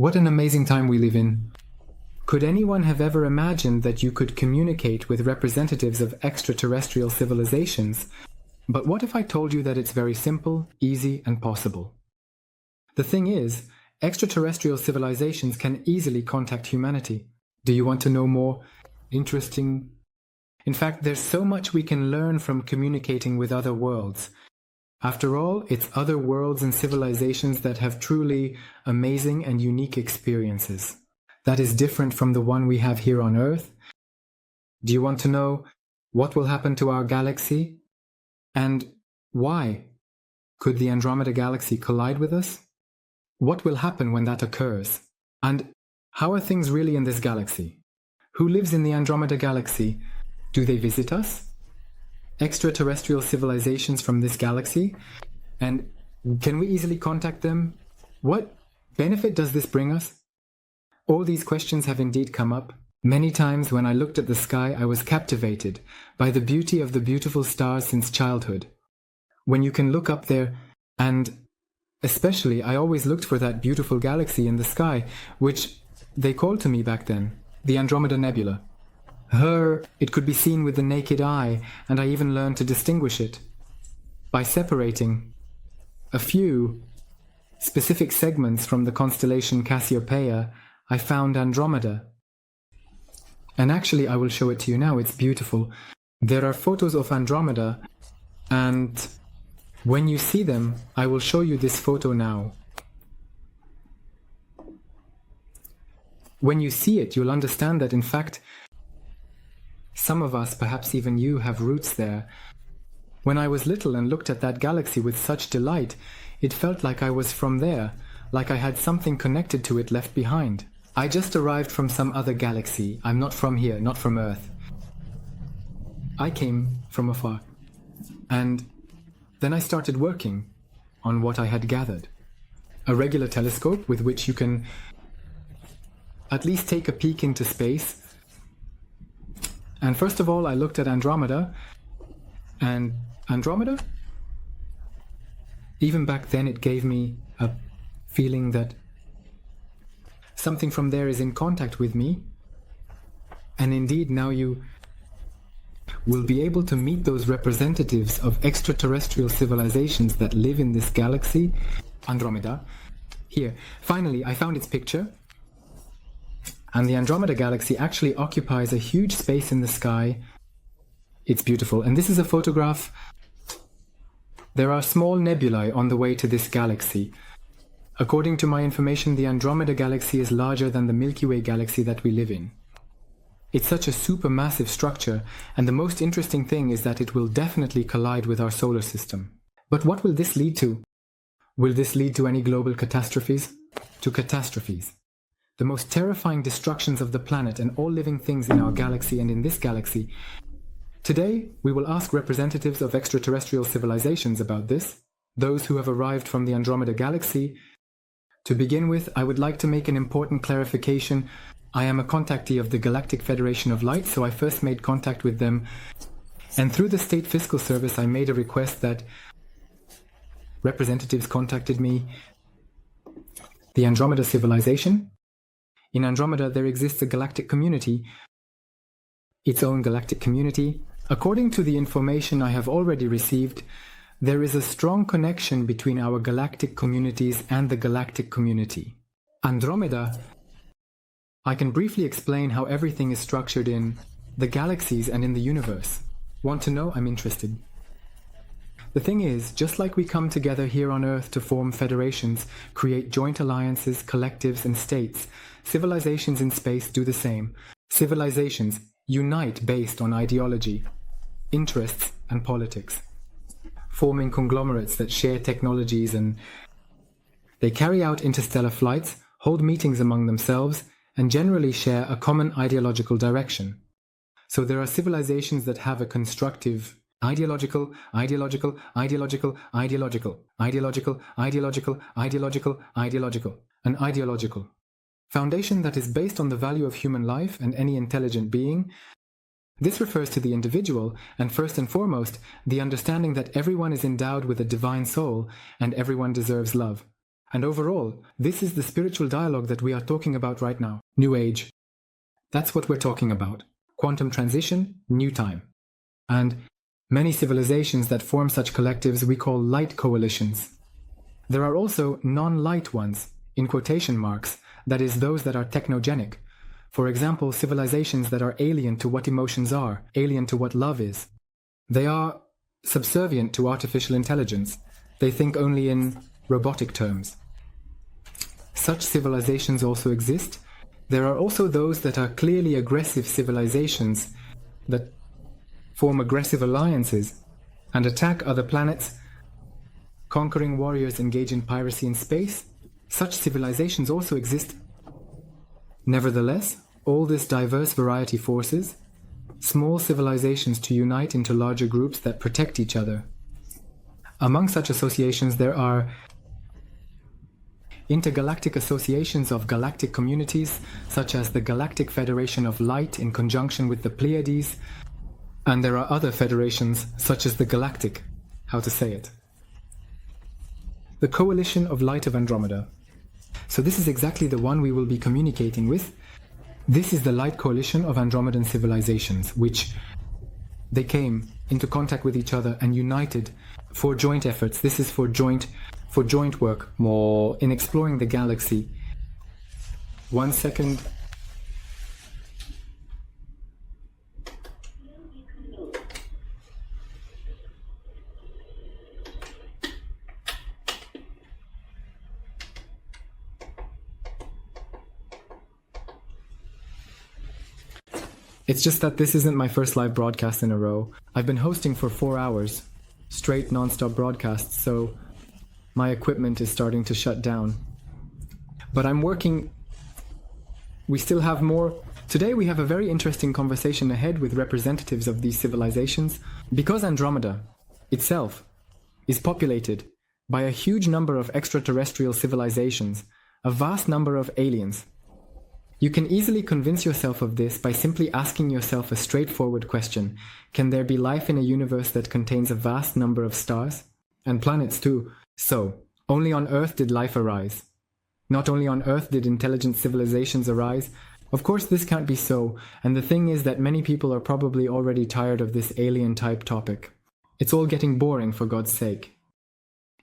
What an amazing time we live in. Could anyone have ever imagined that you could communicate with representatives of extraterrestrial civilizations? But what if I told you that it's very simple, easy, and possible? The thing is, extraterrestrial civilizations can easily contact humanity. Do you want to know more? Interesting. In fact, there's so much we can learn from communicating with other worlds. After all, it's other worlds and civilizations that have truly amazing and unique experiences. That is different from the one we have here on Earth. Do you want to know what will happen to our galaxy? And why? Could the Andromeda galaxy collide with us? What will happen when that occurs? And how are things really in this galaxy? Who lives in the Andromeda galaxy? Do they visit us? Extraterrestrial civilizations from this galaxy? And can we easily contact them? What benefit does this bring us? All these questions have indeed come up. Many times when I looked at the sky, I was captivated by the beauty of the beautiful stars since childhood. When you can look up there, and especially I always looked for that beautiful galaxy in the sky, which they called to me back then, the Andromeda Nebula. It could be seen with the naked eye, and I even learned to distinguish it by separating a few specific segments from the constellation Cassiopeia. I found Andromeda. And actually, I will show it to you now. It's beautiful. There are photos of Andromeda, and when you see them, I will show you this photo now. When you see it, you'll understand that, in fact, some of us, perhaps even you, have roots there. When I was little and looked at that galaxy with such delight, it felt like I was from there, like I had something connected to it left behind. I just arrived from some other galaxy. I'm not from here, not from Earth. I came from afar. And then I started working on what I had gathered. A regular telescope with which you can at least take a peek into space. And first of all, I looked at Andromeda. And Andromeda? Even back then, it gave me a feeling that something from there is in contact with me. And indeed, now you will be able to meet those representatives of extraterrestrial civilizations that live in this galaxy, Andromeda. Here, finally, I found its picture. And the Andromeda galaxy actually occupies a huge space in the sky. It's beautiful. And this is a photograph. There are small nebulae on the way to this galaxy. According to my information, the Andromeda galaxy is larger than the Milky Way galaxy that we live in. It's such a supermassive structure, and the most interesting thing is that it will definitely collide with our solar system. But what will this lead to? Will this lead to any global catastrophes? To catastrophes. The most terrifying destructions of the planet and all living things in our galaxy and in this galaxy. Today, we will ask representatives of extraterrestrial civilizations about this, those who have arrived from the Andromeda galaxy. To begin with, I would like to make an important clarification. I am a contactee of the Galactic Federation of Light, so I first made contact with them. And through the State Fiscal Service, I made a request that representatives contacted me. The Andromeda civilization. In Andromeda, there exists a galactic community, its own galactic community. According to the information I have already received, there is a strong connection between our galactic communities and the galactic community. Andromeda. I can briefly explain how everything is structured in the galaxies and in the universe. Want to know? I'm interested. The thing is, just like we come together here on Earth to form federations, create joint alliances, collectives, and states, civilizations in space do the same. Civilizations unite based on ideology, interests, and politics, forming conglomerates that share technologies, and they carry out interstellar flights, hold meetings among themselves, and generally share a common ideological direction. So there are civilizations that have a constructive ideological foundation that is based on the value of human life and any intelligent being. This refers to the individual, and first and foremost, the understanding that everyone is endowed with a divine soul and everyone deserves love. And overall, this is the spiritual dialogue that we are talking about right now. New Age. That's what we're talking about. Quantum transition, new time. And many civilizations that form such collectives we call light coalitions. There are also non-light ones, in quotation marks, that is, those that are technogenic. For example, civilizations that are alien to what emotions are, alien to what love is. They are subservient to artificial intelligence. They think only in robotic terms. Such civilizations also exist. There are also those that are clearly aggressive civilizations that form aggressive alliances and attack other planets. Conquering warriors engage in piracy in space. Such civilizations also exist. Nevertheless, all this diverse variety forces small civilizations to unite into larger groups that protect each other. Among such associations there are intergalactic associations of galactic communities, such as the Galactic Federation of Light in conjunction with the Pleiades, and there are other federations, such as the Galactic, the Coalition of Light of Andromeda. So this is exactly the one we will be communicating with. This is the Light Coalition of Andromedan civilizations, which they came into contact with each other and united for joint efforts. This is for joint work, more in exploring the galaxy. 1 second. It's just that this isn't my first live broadcast in a row. I've been hosting for 4 hours, straight non-stop broadcasts, so my equipment is starting to shut down. But I'm working. We still have more. Today we have a very interesting conversation ahead with representatives of these civilizations, because Andromeda itself is populated by a huge number of extraterrestrial civilizations, a vast number of aliens. You can easily convince yourself of this by simply asking yourself a straightforward question. Can there be life in a universe that contains a vast number of stars? And planets too. So, only on Earth did life arise. Not only on Earth did intelligent civilizations arise. Of course this can't be so, and the thing is that many people are probably already tired of this alien-type topic. It's all getting boring, for God's sake.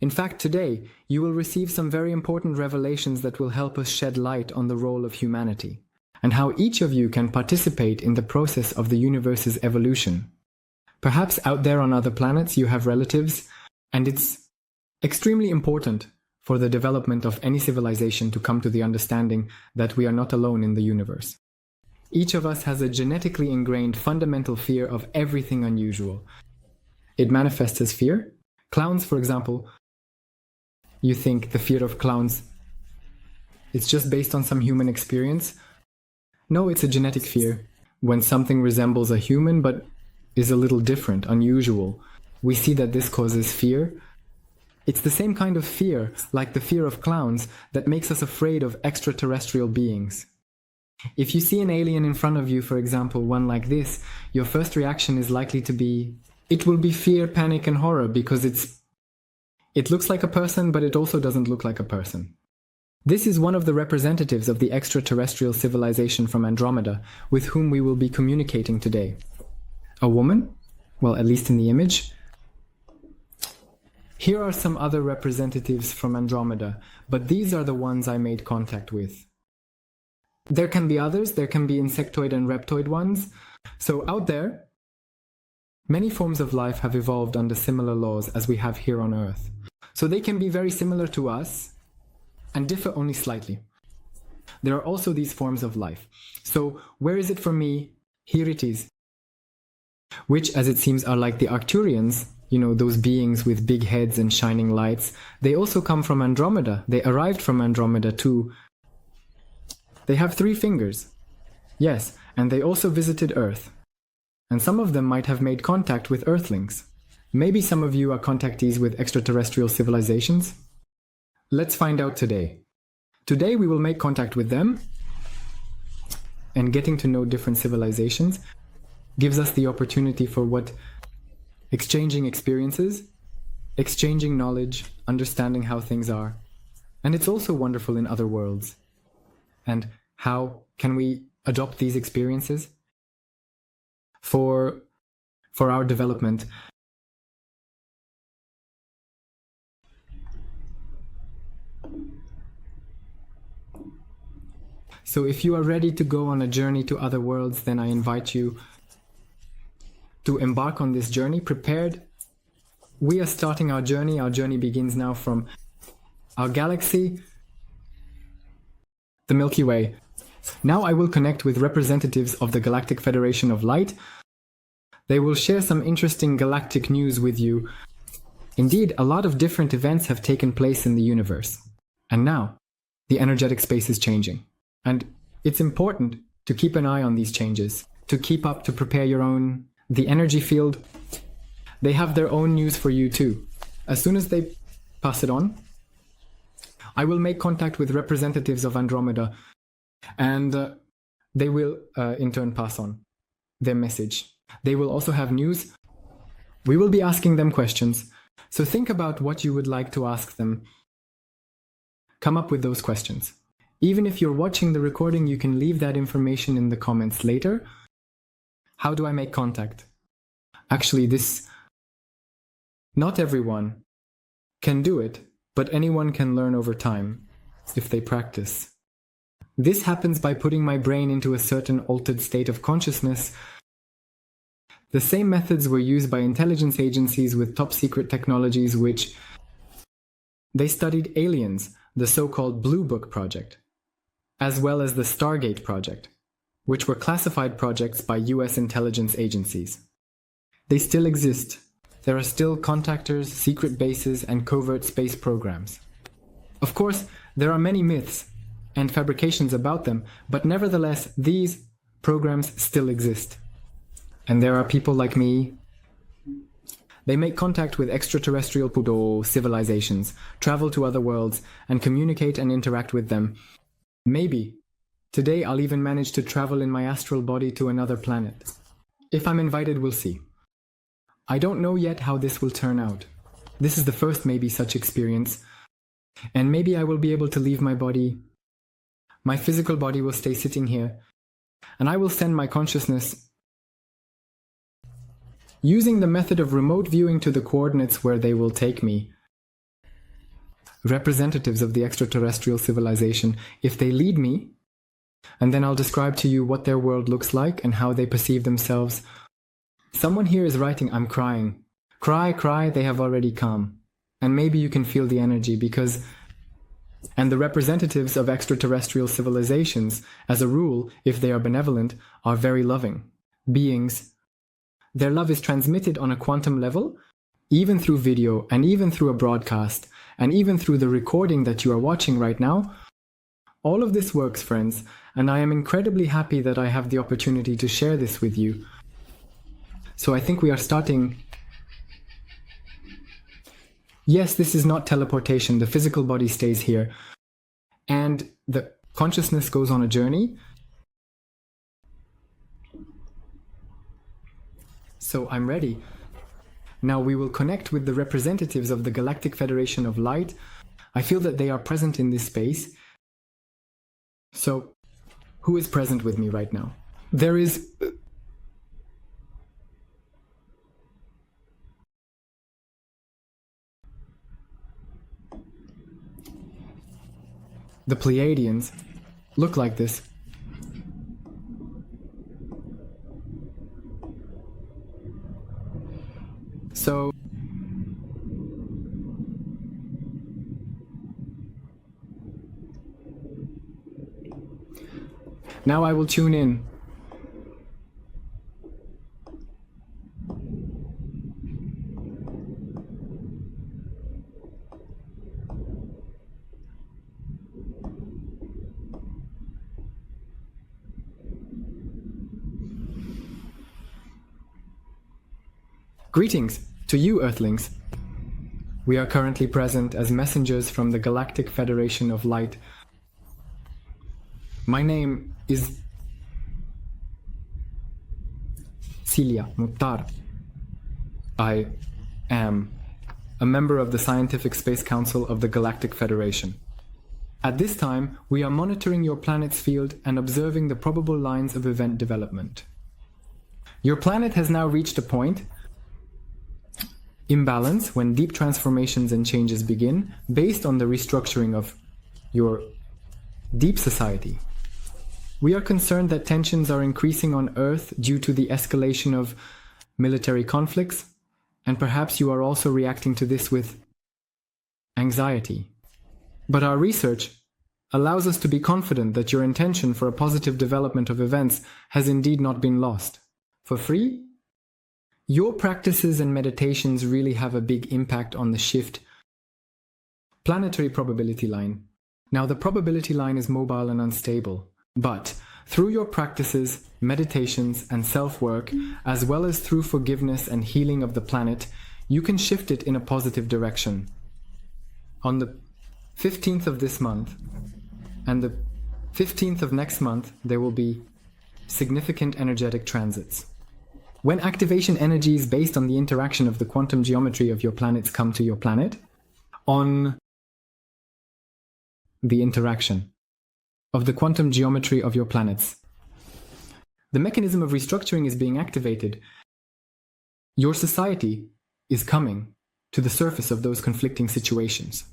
In fact, today, you will receive some very important revelations that will help us shed light on the role of humanity, and how each of you can participate in the process of the universe's evolution. Perhaps out there on other planets you have relatives, and it's extremely important for the development of any civilization to come to the understanding that we are not alone in the universe. Each of us has a genetically ingrained fundamental fear of everything unusual. It manifests as fear. Clowns, for example. You think the fear of clowns, it's just based on some human experience? No, it's a genetic fear. When something resembles a human but is a little different, unusual, we see that this causes fear. It's the same kind of fear, like the fear of clowns, that makes us afraid of extraterrestrial beings. If you see an alien in front of you, for example, one like this, your first reaction is likely to be, it will be fear, panic and horror, because it looks like a person, but it also doesn't look like a person. This is one of the representatives of the extraterrestrial civilization from Andromeda, with whom we will be communicating today. A woman? Well, at least in the image. Here are some other representatives from Andromeda, but these are the ones I made contact with. There can be others, there can be insectoid and reptoid ones. So out there, many forms of life have evolved under similar laws as we have here on Earth. So they can be very similar to us and differ only slightly. There are also these forms of life. So where is it for me? Here it is. Which, as it seems, are like the Arcturians, those beings with big heads and shining lights. They also come from Andromeda. They arrived from Andromeda too. They have 3 fingers. Yes, and they also visited Earth. And some of them might have made contact with Earthlings. Maybe some of you are contactees with extraterrestrial civilizations? Let's find out today. Today we will make contact with them, and getting to know different civilizations gives us the opportunity for exchanging experiences, exchanging knowledge, understanding how things are. And it's also wonderful in other worlds. And how can we adopt these experiences for our development? So if you are ready to go on a journey to other worlds, then I invite you to embark on this journey prepared. We are starting our journey. Our journey begins now from our galaxy, the Milky Way. Now I will connect with representatives of the Galactic Federation of Light. They will share some interesting galactic news with you. Indeed, a lot of different events have taken place in the universe. And now, the energetic space is changing. And it's important to keep an eye on these changes, to keep up, to prepare your own. The energy field, they have their own news for you too. As soon as they pass it on, I will make contact with representatives of Andromeda, and they will in turn pass on their message. They will also have news. We will be asking them questions. So think about what you would like to ask them. Come up with those questions. Even if you're watching the recording, you can leave that information in the comments later. How do I make contact? Actually, not everyone can do it, but anyone can learn over time if they practice. This happens by putting my brain into a certain altered state of consciousness. The same methods were used by intelligence agencies with top secret technologies, which they studied aliens, the so-called Blue Book project, as well as the Stargate project, which were classified projects by US intelligence agencies. They still exist. There are still contactors, secret bases, and covert space programs. Of course, there are many myths and fabrications about them, but nevertheless, these programs still exist. And there are people like me. They make contact with extraterrestrial civilizations, travel to other worlds, and communicate and interact with them. Maybe today I'll even manage to travel in my astral body to another planet. If I'm invited, we'll see. I don't know yet how this will turn out. This is the first maybe such experience. And maybe I will be able to leave my body. My physical body will stay sitting here. And I will send my consciousness using the method of remote viewing to the coordinates where they will take me. Representatives of the extraterrestrial civilization, if they lead me, and then I'll describe to you what their world looks like and how they perceive themselves. Someone here is writing, I'm crying. Cry, cry, they have already come. And maybe you can feel the energy because... And the representatives of extraterrestrial civilizations, as a rule, if they are benevolent, are very loving beings. Their love is transmitted on a quantum level, even through video, and even through a broadcast, and even through the recording that you are watching right now. All of this works, friends, and I am incredibly happy that I have the opportunity to share this with you. So I think we are starting... Yes, this is not teleportation. The physical body stays here. And the consciousness goes on a journey. So I'm ready. Now we will connect with the representatives of the Galactic Federation of Light. I feel that they are present in this space. So, who is present with me right now? There is... The Pleiadians look like this. So... Now I will tune in. Greetings to you, Earthlings. We are currently present as messengers from the Galactic Federation of Light. My name is Celia Mukhtar. I am a member of the Scientific Space Council of the Galactic Federation. At this time, we are monitoring your planet's field and observing the probable lines of event development. Your planet has now reached a point imbalance when deep transformations and changes begin based on the restructuring of your deep society. We are concerned that tensions are increasing on Earth due to the escalation of military conflicts, and perhaps you are also reacting to this with anxiety. But our research allows us to be confident that your intention for a positive development of events has indeed not been lost. For free? Your practices and meditations really have a big impact on the shift. Planetary probability line. Now, the probability line is mobile and unstable, but through your practices, meditations, and self-work, as well as through forgiveness and healing of the planet, you can shift it in a positive direction. On the 15th of this month and the 15th of next month, there will be significant energetic transits. When activation energies based on the interaction of the quantum geometry of your planets come to your planet, on the interaction of the quantum geometry of your planets, the mechanism of restructuring is being activated. Your society is coming to the surface of those conflicting situations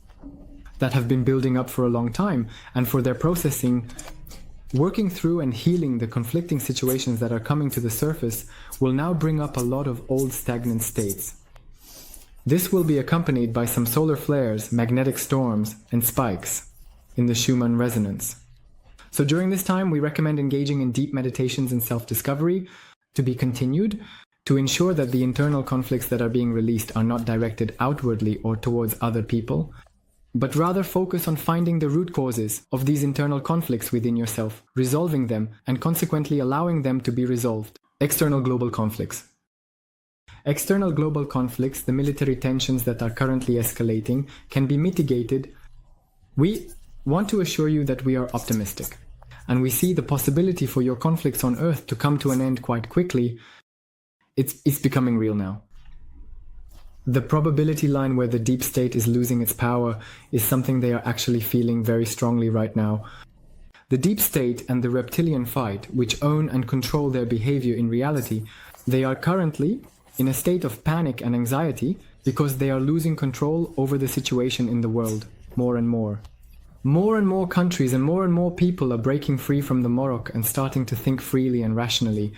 that have been building up for a long time, and for their processing, working through and healing the conflicting situations that are coming to the surface will now bring up a lot of old stagnant states. This will be accompanied by some solar flares, magnetic storms, and spikes in the Schumann resonance. So during this time, we recommend engaging in deep meditations and self-discovery to be continued to ensure that the internal conflicts that are being released are not directed outwardly or towards other people, but rather focus on finding the root causes of these internal conflicts within yourself, resolving them, and consequently allowing them to be resolved. External global conflicts. External global conflicts, the military tensions that are currently escalating, can be mitigated. We want to assure you that we are optimistic, and we see the possibility for your conflicts on Earth to come to an end quite quickly. It's becoming real now. The probability line where the deep state is losing its power is something they are actually feeling very strongly right now. The deep state and the reptilian fight, which own and control their behavior in reality, they are currently in a state of panic and anxiety because they are losing control over the situation in the world more and more. More and more countries and more people are breaking free from the Morok and starting to think freely and rationally.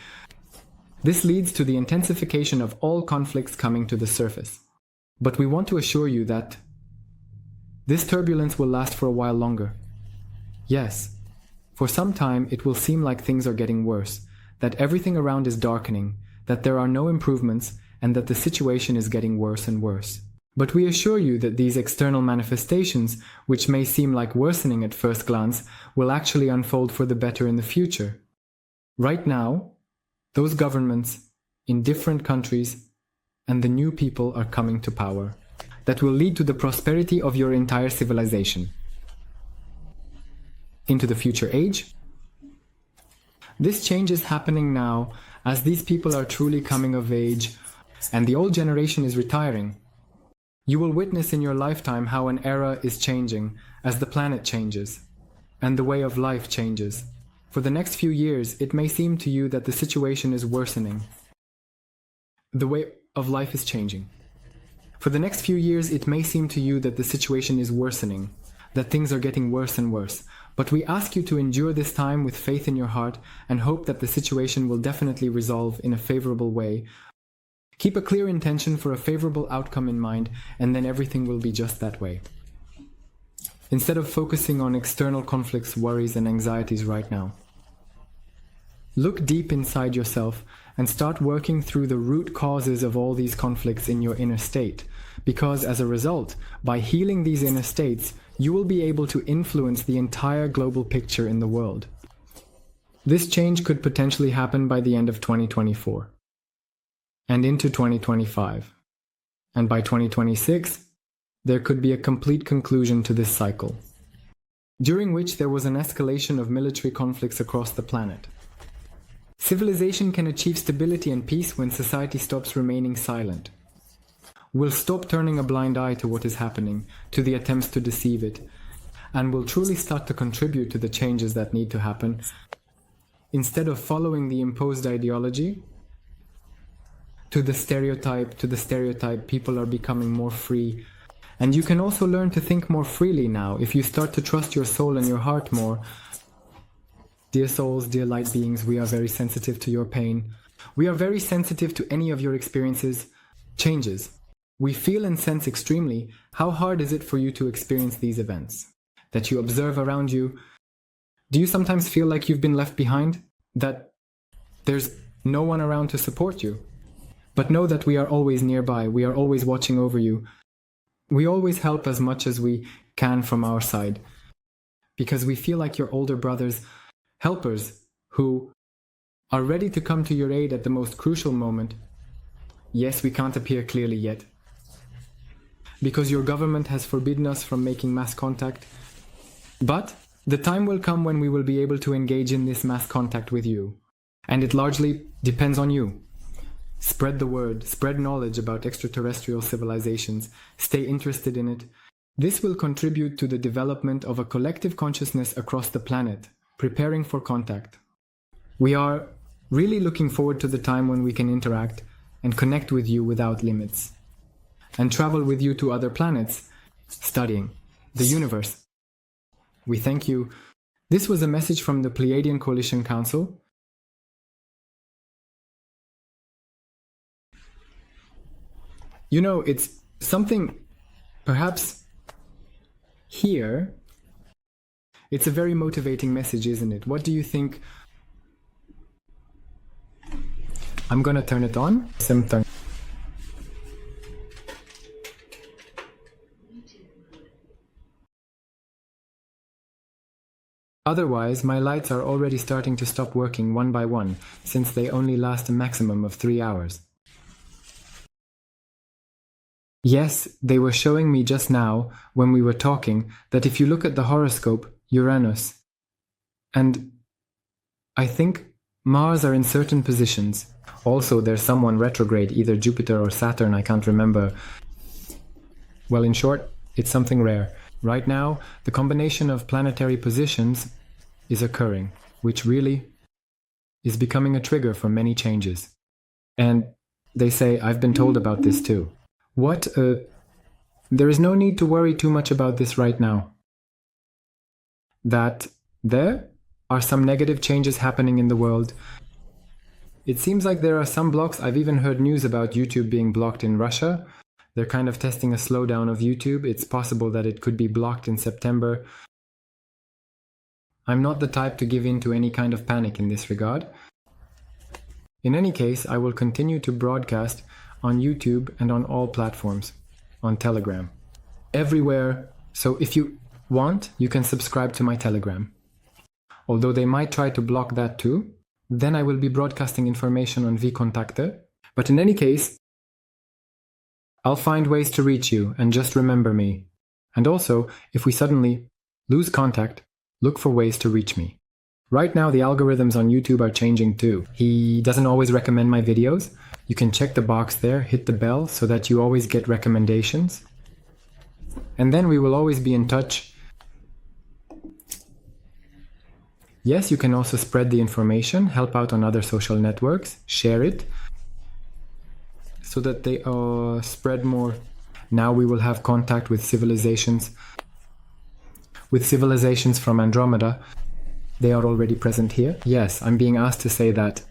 This leads to the intensification of all conflicts coming to the surface. But we want to assure you that this turbulence will last for a while longer. Yes, for some time it will seem like things are getting worse, that everything around is darkening, that there are no improvements, and that the situation is getting worse and worse. But we assure you that these external manifestations, which may seem like worsening at first glance, will actually unfold for the better in the future. Right now, those governments in different countries and the new people are coming to power that will lead to the prosperity of your entire civilization. Into the future age, this change is happening now as these people are truly coming of age and the old generation is retiring. You will witness in your lifetime how an era is changing as the planet changes and the way of life changes. For the next few years, it may seem to you that the situation is worsening. The way of life is changing. For the next few years, it may seem to you that the situation is worsening, that things are getting worse and worse. But we ask you to endure this time with faith in your heart and hope that the situation will definitely resolve in a favorable way. Keep a clear intention for a favorable outcome in mind, and then everything will be just that way. Instead of focusing on external conflicts, worries, and anxieties right now. Look deep inside yourself and start working through the root causes of all these conflicts in your inner state, because as a result, by healing these inner states, you will be able to influence the entire global picture in the world. This change could potentially happen by the end of 2024 and into 2025. And by 2026, there could be a complete conclusion to this cycle, during which there was an escalation of military conflicts across the planet. Civilization can achieve stability and peace when society stops remaining silent. We'll stop turning a blind eye to what is happening, to the attempts to deceive it. and will truly start to contribute to the changes that need to happen, instead of following the imposed ideology, to the stereotype, people are becoming more free. And you can also learn to think more freely now if you start to trust your soul and your heart more. Dear souls, dear light beings, we are very sensitive to your pain. We are very sensitive to any of your experiences, changes. We feel and sense extremely how hard is it for you to experience these events that you observe around you. Do you sometimes feel like you've been left behind? That there's no one around to support you? But know that we are always nearby. We are always watching over you. We always help as much as we can from our side, because we feel like your older brothers, helpers who are ready to come to your aid at the most crucial moment. Yes, we can't appear clearly yet, because your government has forbidden us from making mass contact. But the time will come when we will be able to engage in this mass contact with you. And it largely depends on you. Spread the word, spread knowledge about extraterrestrial civilizations, stay interested in it. This will contribute to the development of a collective consciousness across the planet, preparing for contact. We are really looking forward to the time when we can interact and connect with you without limits, and travel with you to other planets, studying the universe. We thank you. This was a message from the Pleiadian Coalition Council. You know, it's something, perhaps here, it's a very motivating message, isn't it? What do you think? I'm gonna turn it on. Otherwise, my lights are already starting to stop working one by one, since they only last a maximum of 3 hours. Yes, they were showing me just now, when we were talking, that if you look at the horoscope, Uranus and I think Mars are in certain positions. Also, there's someone retrograde, either Jupiter or Saturn, I can't remember. Well, in short, it's something rare. Right now, the combination of planetary positions is occurring, which really is becoming a trigger for many changes. And they say, I've been told about this too. There is no need to worry too much about this right now. That there are some negative changes happening in the world. It seems like there are some blocks. I've even heard news about YouTube being blocked in Russia. They're kind of testing a slowdown of YouTube. It's possible that it could be blocked in September. I'm not the type to give in to any kind of panic in this regard. In any case, I will continue to broadcast on YouTube and on all platforms, on Telegram, everywhere. So if you want, you can subscribe to my Telegram. Although they might try to block that too, then I will be broadcasting information on vKontakte. But in any case, I'll find ways to reach you, and just remember me. And also, if we suddenly lose contact, look for ways to reach me. Right now, the algorithms on YouTube are changing too. He doesn't always recommend my videos. You can check the box there, hit the bell so that you always get recommendations. And then we will always be in touch. Yes, you can also spread the information, help out on other social networks, share it, so that they spread more. Now we will have contact with civilizations from Andromeda. They are already present here. Yes, I'm being asked to say that.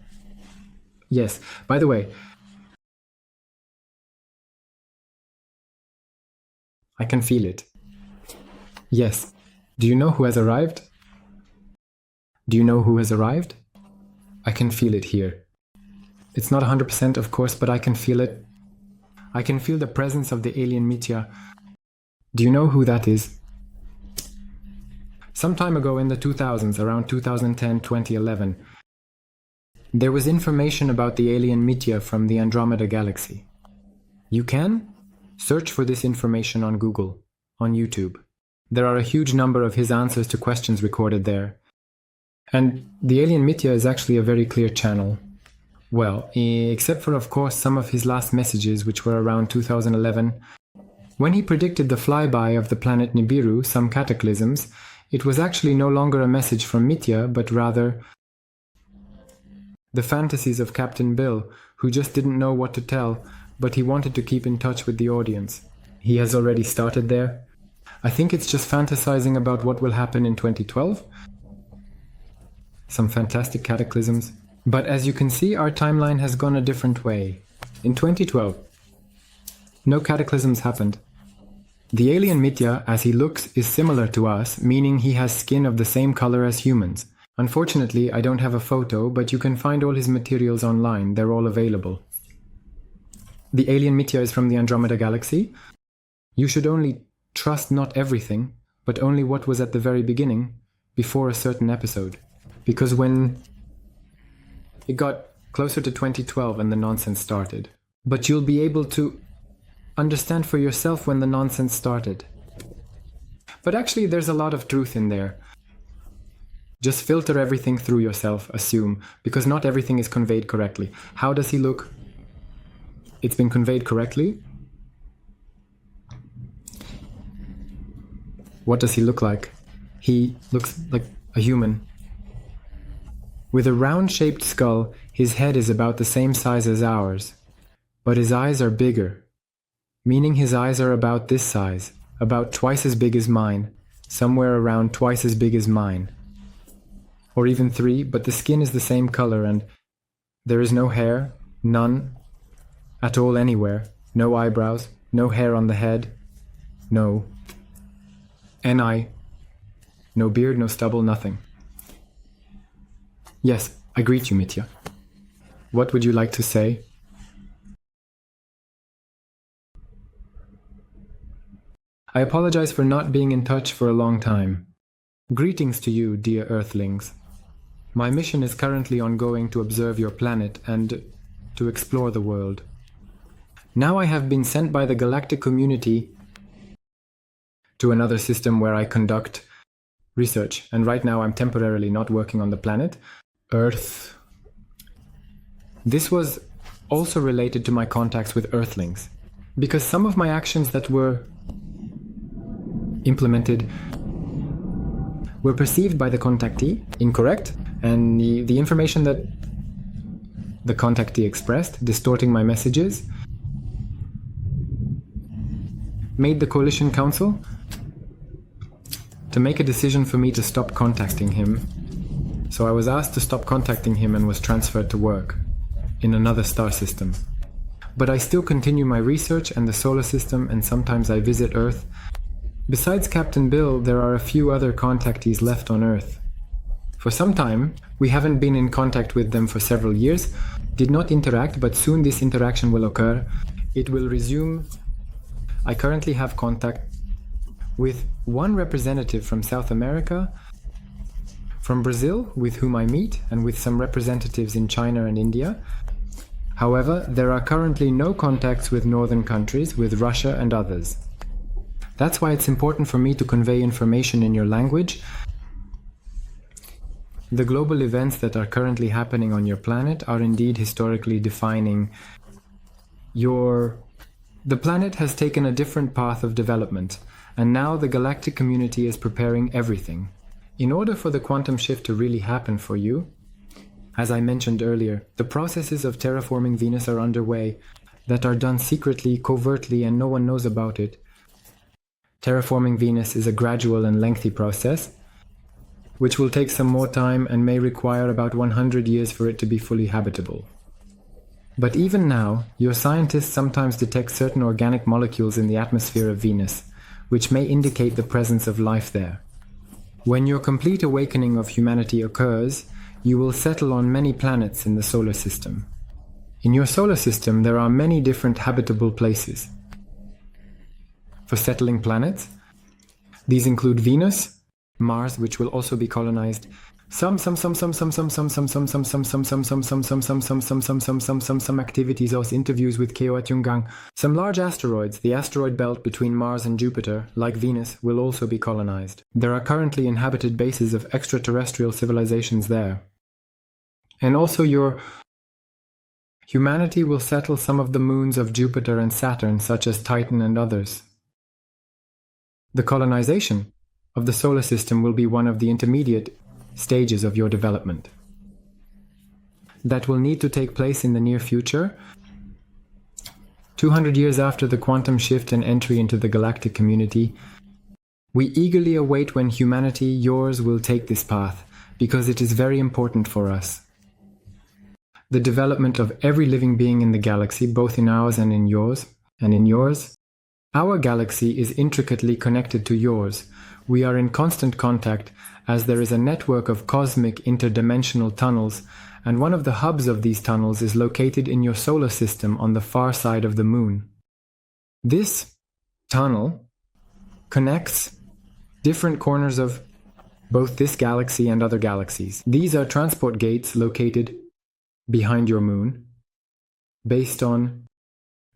Yes, by the way, I can feel it. Yes. Do you know who has arrived? Do you know who has arrived? I can feel it here. It's not 100% of course, but I can feel it. I can feel the presence of the alien Mitya. Do you know who that is? Some time ago in the 2000s, around 2010, 2011, there was information about the alien Mitya from the Andromeda galaxy. You can search for this information on Google, on YouTube. There are a huge number of his answers to questions recorded there. And the alien Mitya is actually a very clear channel. Well, except for, of course, some of his last messages, which were around 2011. When he predicted the flyby of the planet Nibiru, some cataclysms, it was actually no longer a message from Mitya, but rather the fantasies of Captain Bill, who just didn't know what to tell, but he wanted to keep in touch with the audience. He has already started there. I think it's just fantasizing about what will happen in 2012. Some fantastic cataclysms. But as you can see, our timeline has gone a different way. In 2012, no cataclysms happened. The alien Mitya, as he looks, is similar to us, meaning he has skin of the same color as humans. Unfortunately, I don't have a photo, but you can find all his materials online. They're all available. The alien Mitya is from the Andromeda galaxy. You should only trust not everything, but only what was at the very beginning, before a certain episode. Because when it got closer to 2012 and the nonsense started. But you'll be able to understand for yourself when the nonsense started. But actually there's a lot of truth in there. Just filter everything through yourself, assume, because not everything is conveyed correctly. How does he look? It's been conveyed correctly. What does he look like? He looks like a human. With a round-shaped skull, his head is about the same size as ours, but his eyes are bigger, meaning his eyes are about this size, about twice as big as mine, somewhere around twice as big as mine. Or even 3, but the skin is the same color and there is no hair, none, at all anywhere, no eyebrows, no hair on the head, no no beard, no stubble, nothing. Yes, I greet you, Mitya. What would you like to say? I apologize for not being in touch for a long time. Greetings to you, dear Earthlings. My mission is currently ongoing to observe your planet and to explore the world. Now I have been sent by the galactic community to another system where I conduct research, and right now I'm temporarily not working on the planet, Earth. This was also related to my contacts with Earthlings, because some of my actions that were implemented were perceived by the contactee incorrect, and the information that the contactee expressed, distorting my messages, made the Coalition Council to make a decision for me to stop contacting him. So I was asked to stop contacting him and was transferred to work in another star system. But I still continue my research and the solar system, and sometimes I visit Earth. Besides Captain Bill, there are a few other contactees left on Earth. For some time, we haven't been in contact with them for several years, did not interact, but soon this interaction will occur. It will resume. I currently have contact with one representative from South America, from Brazil, with whom I meet, and with some representatives in China and India. However, there are currently no contacts with northern countries, with Russia and others. That's why it's important for me to convey information in your language. The global events that are currently happening on your planet are indeed historically defining The planet has taken a different path of development, and now the galactic community is preparing everything. In order for the quantum shift to really happen for you, as I mentioned earlier, the processes of terraforming Venus are underway that are done secretly, covertly, and no one knows about it. Terraforming Venus is a gradual and lengthy process, which will take some more time and may require about 100 years for it to be fully habitable. But even now, your scientists sometimes detect certain organic molecules in the atmosphere of Venus, which may indicate the presence of life there. When your complete awakening of humanity occurs, you will settle on many planets in the solar system. In your solar system, there are many different habitable places. For settling planets, these include Venus, Mars, which will also be colonized, some activities or interviews with Keo at Yungang. Some large asteroids, the asteroid belt between Mars and Jupiter, like Venus, will also be colonized. There are currently inhabited bases of extraterrestrial civilizations there. And also your humanity will settle some of the moons of Jupiter and Saturn, such as Titan and others. The colonization of the solar system will be one of the intermediate stages of your development. That will need to take place in the near future, 200 years after the quantum shift and entry into the galactic community. We eagerly await when humanity, yours, will take this path, because it is very important for us. The development of every living being in the galaxy, both in ours and in yours, Our galaxy is intricately connected to yours. We are in constant contact, as there is a network of cosmic interdimensional tunnels, and one of the hubs of these tunnels is located in your solar system on the far side of the moon. This tunnel connects different corners of both this galaxy and other galaxies. These are transport gates located behind your moon, based on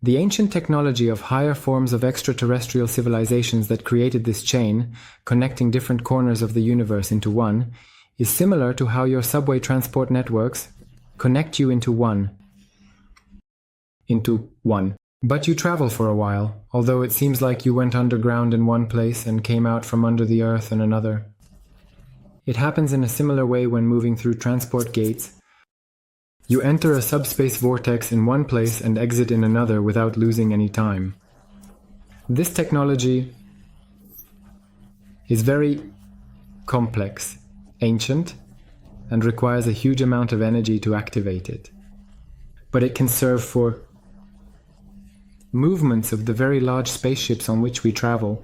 the ancient technology of higher forms of extraterrestrial civilizations that created this chain, connecting different corners of the universe into one, is similar to how your subway transport networks connect you into one. But you travel for a while, although it seems like you went underground in one place and came out from under the earth in another. It happens in a similar way when moving through transport gates. You enter a subspace vortex in one place and exit in another without losing any time. This technology is very complex, ancient, and requires a huge amount of energy to activate it. But it can serve for movements of the very large spaceships on which we travel.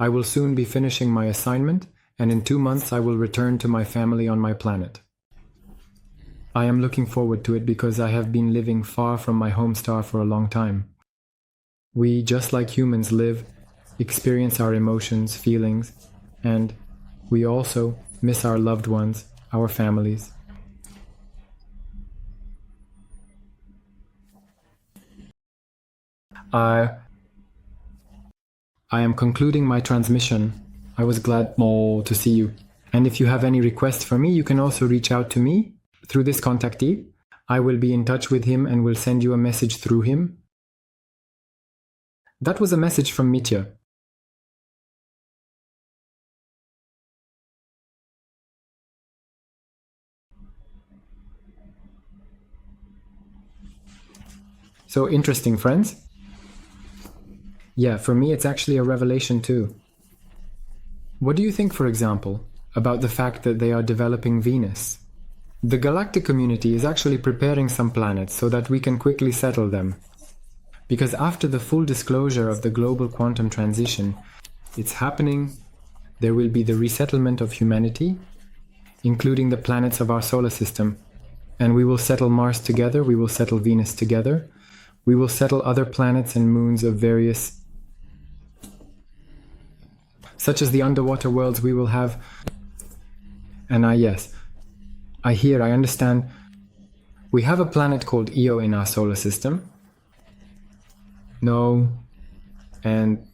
I will soon be finishing my assignment, and in 2 months I will return to my family on my planet. I am looking forward to it because I have been living far from my home star for a long time. We, just like humans, live, experience our emotions, feelings, and we also miss our loved ones, our families. I am concluding my transmission. I was glad to see you. And if you have any requests for me, you can also reach out to me through this contactee. I will be in touch with him and will send you a message through him. That was a message from Mitya. So interesting, friends. Yeah, for me it's actually a revelation too. What do you think, for example, about the fact that they are developing Venus? The galactic community is actually preparing some planets so that we can quickly settle them. Because after the full disclosure of the global quantum transition, it's happening, there will be the resettlement of humanity, including the planets of our solar system. And we will settle Mars together, we will settle Venus together, we will settle other planets and moons of various, such as the underwater worlds we will have. And I understand. We have a planet called Io in our solar system. No. And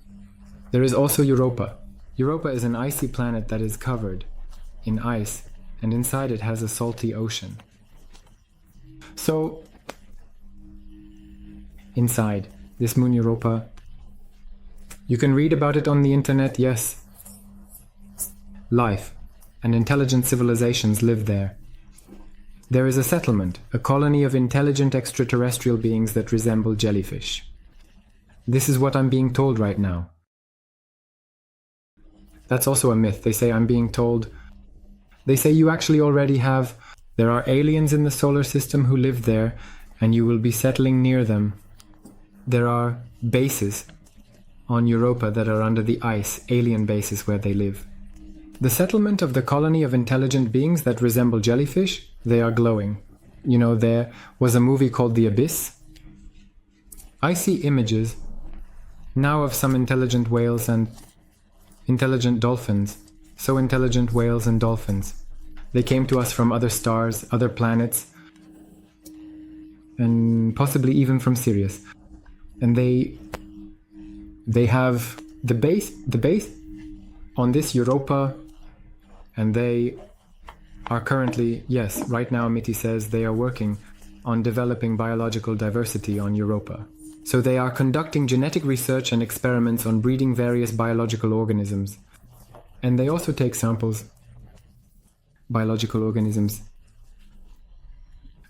there is also Europa. Europa is an icy planet that is covered in ice, and inside it has a salty ocean. So, inside this moon Europa, you can read about it on the internet, yes. Life and intelligent civilizations live there. There is a settlement, a colony of intelligent extraterrestrial beings that resemble jellyfish. This is what I'm being told right now. That's also a myth. They say I'm being told. They say you actually already have. There are aliens in the solar system who live there, and you will be settling near them. There are bases on Europa that are under the ice, alien bases where they live. The settlement of the colony of intelligent beings that resemble jellyfish, they are glowing. You know, there was a movie called The Abyss. I see images now of some intelligent whales and intelligent dolphins. So intelligent whales and dolphins. They came to us from other stars, other planets, and possibly even from Sirius. And they have the base on this Europa, and they are currently, yes, right now Mitya says they are working on developing biological diversity on Europa. So they are conducting genetic research and experiments on breeding various biological organisms. And they also take samples, biological organisms,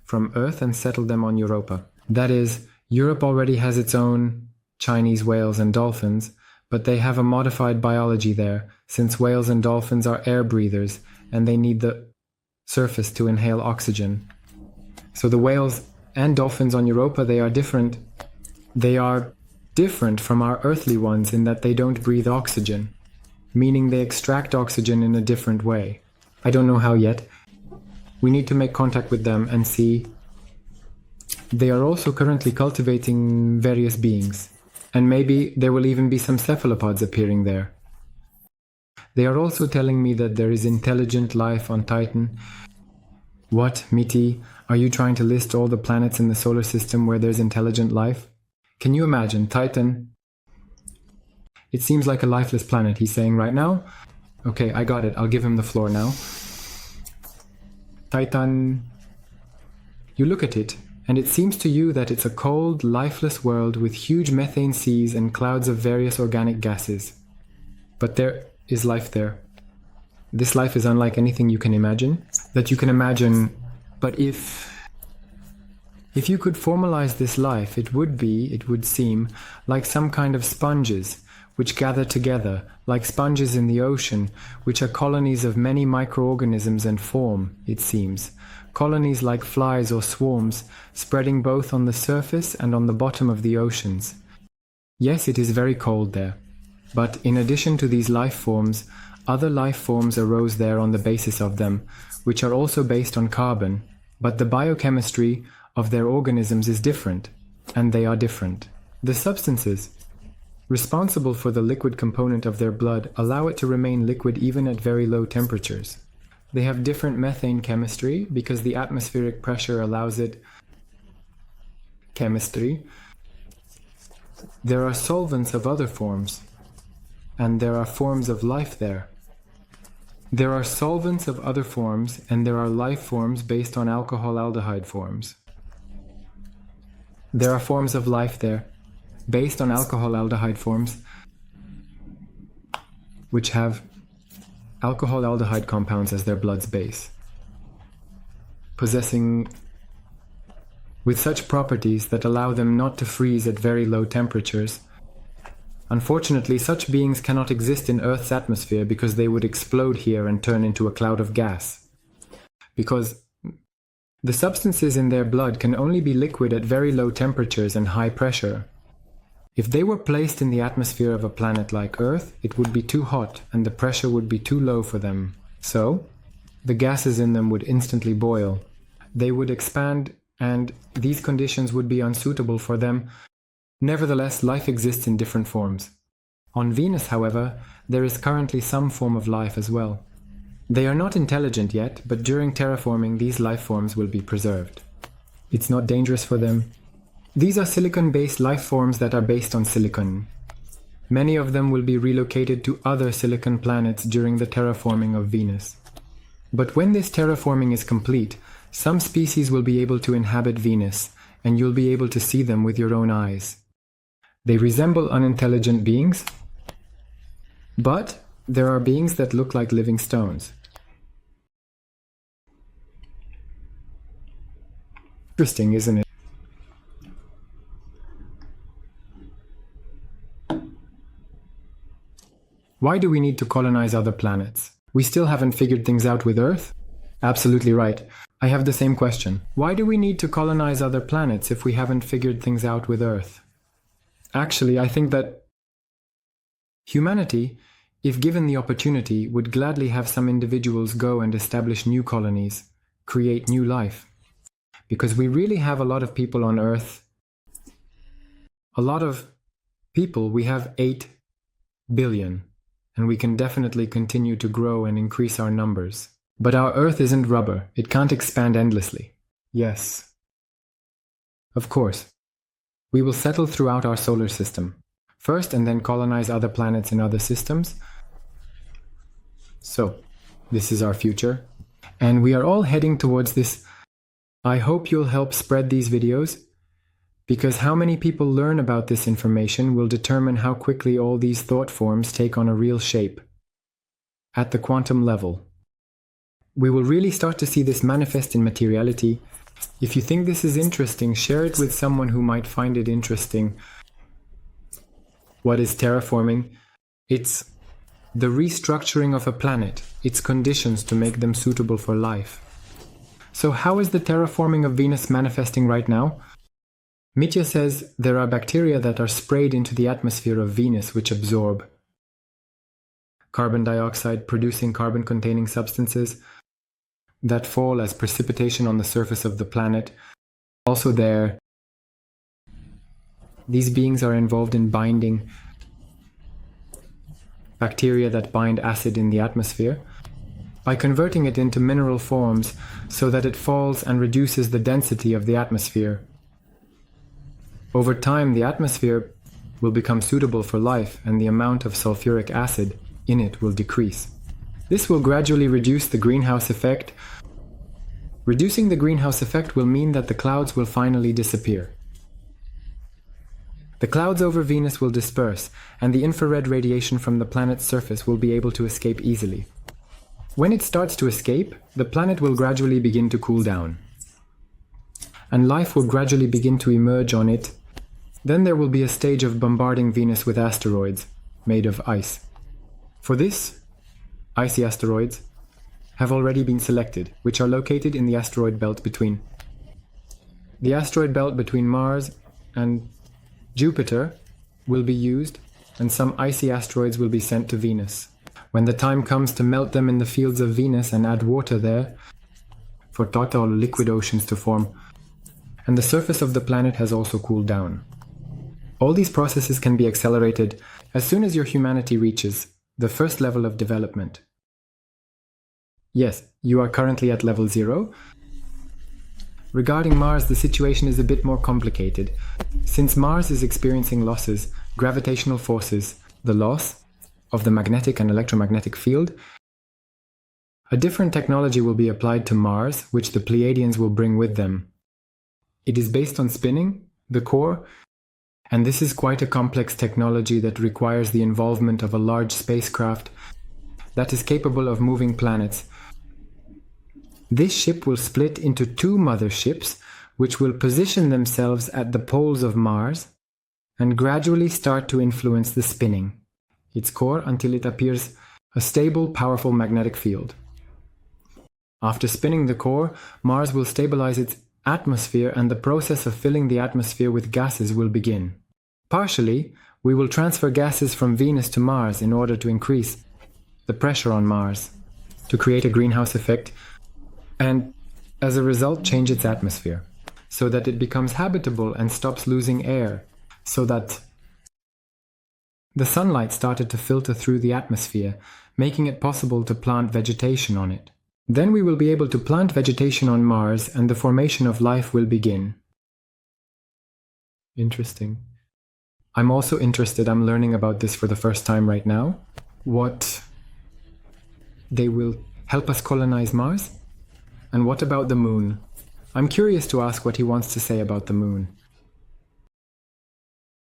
from Earth and settle them on Europa. That is, Europe already has its own Chinese whales and dolphins, but they have a modified biology there, since whales and dolphins are air breathers and they need the surface to inhale oxygen. So the whales and dolphins on Europa, they are different. They are different from our earthly ones in that they don't breathe oxygen, meaning they extract oxygen in a different way. I don't know how yet. We need to make contact with them and see. They are also currently cultivating various beings, and maybe there will even be some cephalopods appearing there. They are also telling me that there is intelligent life on Titan. What, Mitya? Are you trying to list all the planets in the solar system where there's intelligent life? Can you imagine, Titan? It seems like a lifeless planet, he's saying right now. Okay, I got it. I'll give him the floor now. Titan, you look at it, and it seems to you that it's a cold, lifeless world with huge methane seas and clouds of various organic gases. But there is life there. This life is unlike anything you can imagine. But if you could formalize this life, it would seem, like some kind of sponges, which gather together, like sponges in the ocean, which are colonies of many microorganisms and form, it seems. Colonies like flies or swarms, spreading both on the surface and on the bottom of the oceans. Yes, it is very cold there. But in addition to these life forms, other life forms arose there on the basis of them, which are also based on carbon. But the biochemistry of their organisms is different, and they are different. The substances responsible for the liquid component of their blood allow it to remain liquid even at very low temperatures. They have different methane chemistry because the atmospheric pressure allows it. Chemistry. There are solvents of other forms, and there are forms of life there. There are solvents of other forms, and there are life forms based on alcohol-aldehyde forms. There are forms of life there, based on alcohol-aldehyde forms, which have alcohol-aldehyde compounds as their blood's base, possessing with such properties that allow them not to freeze at very low temperatures. Unfortunately, such beings cannot exist in Earth's atmosphere because they would explode here and turn into a cloud of gas. Because the substances in their blood can only be liquid at very low temperatures and high pressure. If they were placed in the atmosphere of a planet like Earth, it would be too hot and the pressure would be too low for them. So, the gases in them would instantly boil. They would expand, and these conditions would be unsuitable for them. Nevertheless, life exists in different forms. On Venus, however, there is currently some form of life as well. They are not intelligent yet, but during terraforming, these life forms will be preserved. It's not dangerous for them. These are silicon-based life forms that are based on silicon. Many of them will be relocated to other silicon planets during the terraforming of Venus. But when this terraforming is complete, some species will be able to inhabit Venus, and you'll be able to see them with your own eyes. They resemble unintelligent beings, but there are beings that look like living stones. Interesting, isn't it? Why do we need to colonize other planets? We still haven't figured things out with Earth? Absolutely right. I have the same question. Why do we need to colonize other planets if we haven't figured things out with Earth? Actually, I think that humanity, if given the opportunity, would gladly have some individuals go and establish new colonies, create new life. Because we really have a lot of people on Earth. A lot of people, we have 8 billion. And we can definitely continue to grow and increase our numbers. But our Earth isn't rubber. It can't expand endlessly. Yes. Of course. We will settle throughout our solar system. First, and then colonize other planets in other systems. So, this is our future. And we are all heading towards this. I hope you'll help spread these videos. because how many people learn about this information will determine how quickly all these thought forms take on a real shape. At the quantum level, we will really start to see this manifest in materiality. If you think this is interesting, share it with someone who might find it interesting. What is terraforming? It's the restructuring of a planet, its conditions to make them suitable for life. So how is the terraforming of Venus manifesting right now? Mitya says there are bacteria that are sprayed into the atmosphere of Venus which absorb carbon dioxide, producing carbon-containing substances that fall as precipitation on the surface of the planet. Also these beings are involved in binding bacteria that bind acid in the atmosphere by converting it into mineral forms so that it falls and reduces the density of the atmosphere. Over time, the atmosphere will become suitable for life and the amount of sulfuric acid in it will decrease. This will gradually reduce the greenhouse effect. Reducing the greenhouse effect will mean that the clouds will finally disappear. The clouds over Venus will disperse, and the infrared radiation from the planet's surface will be able to escape easily. When it starts to escape, the planet will gradually begin to cool down, and life will gradually begin to emerge on it. Then there will be a stage of bombarding Venus with asteroids made of ice. For this, icy asteroids have already been selected, which are located in the asteroid belt between Mars and Jupiter will be used, and some icy asteroids will be sent to Venus. When the time comes to melt them in the fields of Venus and add water there, for total liquid oceans to form, and the surface of the planet has also cooled down. All these processes can be accelerated as soon as your humanity reaches the first level of development. Yes, you are currently at level 0. Regarding Mars, the situation is a bit more complicated. Since Mars is experiencing losses, gravitational forces, the loss of the magnetic and electromagnetic field, a different technology will be applied to Mars, which the Pleiadians will bring with them. It is based on spinning, the core, and this is quite a complex technology that requires the involvement of a large spacecraft that is capable of moving planets. This ship will split into 2 motherships, which will position themselves at the poles of Mars and gradually start to influence the spinning, its core, until it appears a stable, powerful magnetic field. After spinning the core, Mars will stabilize its atmosphere, and the process of filling the atmosphere with gases will begin. Partially, we will transfer gases from Venus to Mars in order to increase the pressure on Mars, to create a greenhouse effect, and as a result change its atmosphere, so that it becomes habitable and stops losing air, so that the sunlight started to filter through the atmosphere, making it possible to plant vegetation on it. Then we will be able to plant vegetation on Mars, and the formation of life will begin. Interesting. I'm also interested. I'm learning about this for the first time right now. What? They will help us colonize Mars? And what about the moon? I'm curious to ask what he wants to say about the moon.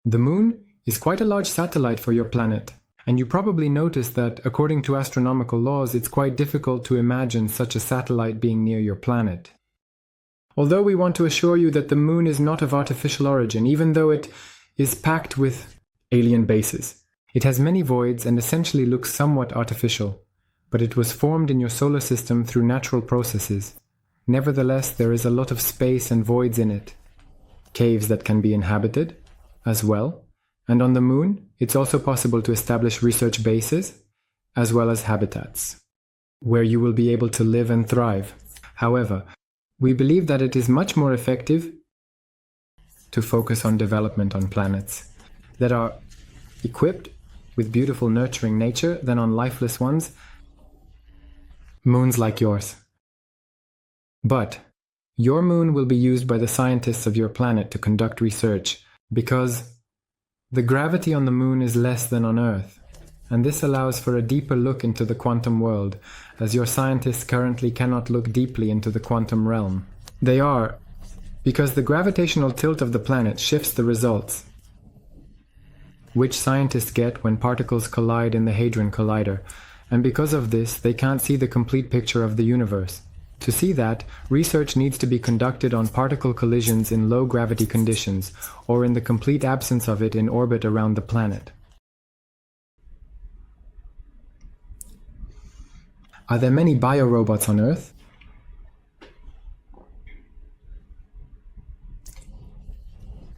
The moon is quite a large satellite for your planet. And you probably noticed that, according to astronomical laws, it's quite difficult to imagine such a satellite being near your planet. Although we want to assure you that the moon is not of artificial origin, even though it is packed with alien bases. It has many voids and essentially looks somewhat artificial, but it was formed in your solar system through natural processes. Nevertheless, there is a lot of space and voids in it. Caves that can be inhabited as well. And on the moon, it's also possible to establish research bases, as well as habitats, where you will be able to live and thrive. However, we believe that it is much more effective to focus on development on planets that are equipped with beautiful, nurturing nature than on lifeless ones, moons like yours. But your moon will be used by the scientists of your planet to conduct research, because the gravity on the moon is less than on Earth, and this allows for a deeper look into the quantum world, as your scientists currently cannot look deeply into the quantum realm. They are Because the gravitational tilt of the planet shifts the results, which scientists get when particles collide in the Hadron Collider, and because of this, they can't see the complete picture of the universe. To see that, research needs to be conducted on particle collisions in low gravity conditions, or in the complete absence of it in orbit around the planet. Are there many biorobots on Earth?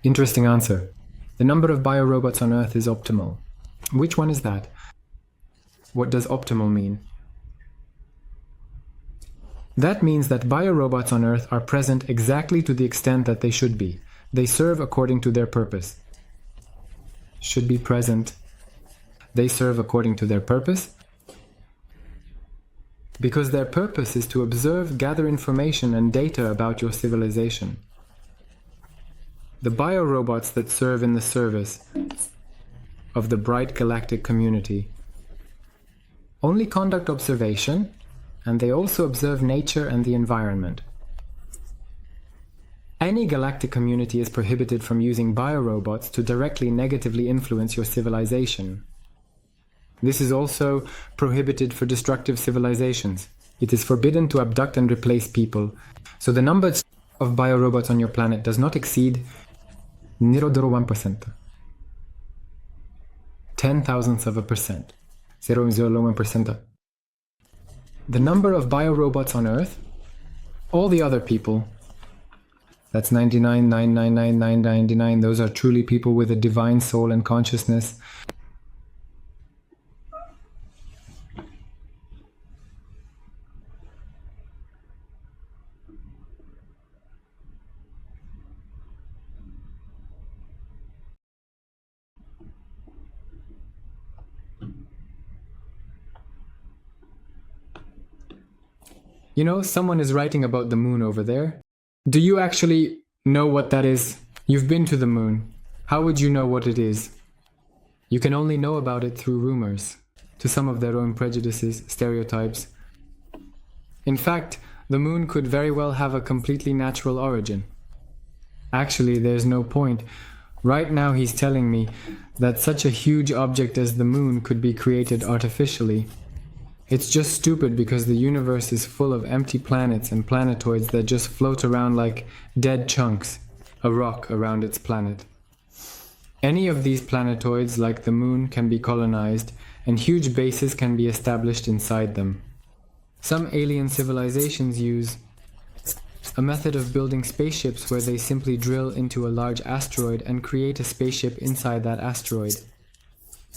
Interesting answer. The number of biorobots on Earth is optimal. Which one is that? What does optimal mean? That means that biorobots on Earth are present exactly to the extent that they should be. They serve according to their purpose. Should be present. They serve according to their purpose? Because their purpose is to observe, gather information and data about your civilization. The biorobots that serve in the service of the bright galactic community only conduct observation, and they also observe nature and the environment. Any galactic community is prohibited from using biorobots to directly negatively influence your civilization. This is also prohibited for destructive civilizations. It is forbidden to abduct and replace people. So the number of biorobots on your planet does not exceed 0.01%. 10,000ths of a percent. 0.01%. The number of biorobots on Earth, all the other people, that's 99,999,999, those are truly people with a divine soul and consciousness. You know, someone is writing about the moon over there. Do you actually know what that is? You've been to the moon. How would you know what it is? You can only know about it through rumors, to some of their own prejudices, stereotypes. In fact, the moon could very well have a completely natural origin. Actually, there's no point. Right now he's telling me that such a huge object as the moon could be created artificially. It's just stupid because the universe is full of empty planets and planetoids that just float around like dead chunks, a rock around its planet. Any of these planetoids, like the moon, can be colonized, and huge bases can be established inside them. Some alien civilizations use a method of building spaceships where they simply drill into a large asteroid and create a spaceship inside that asteroid.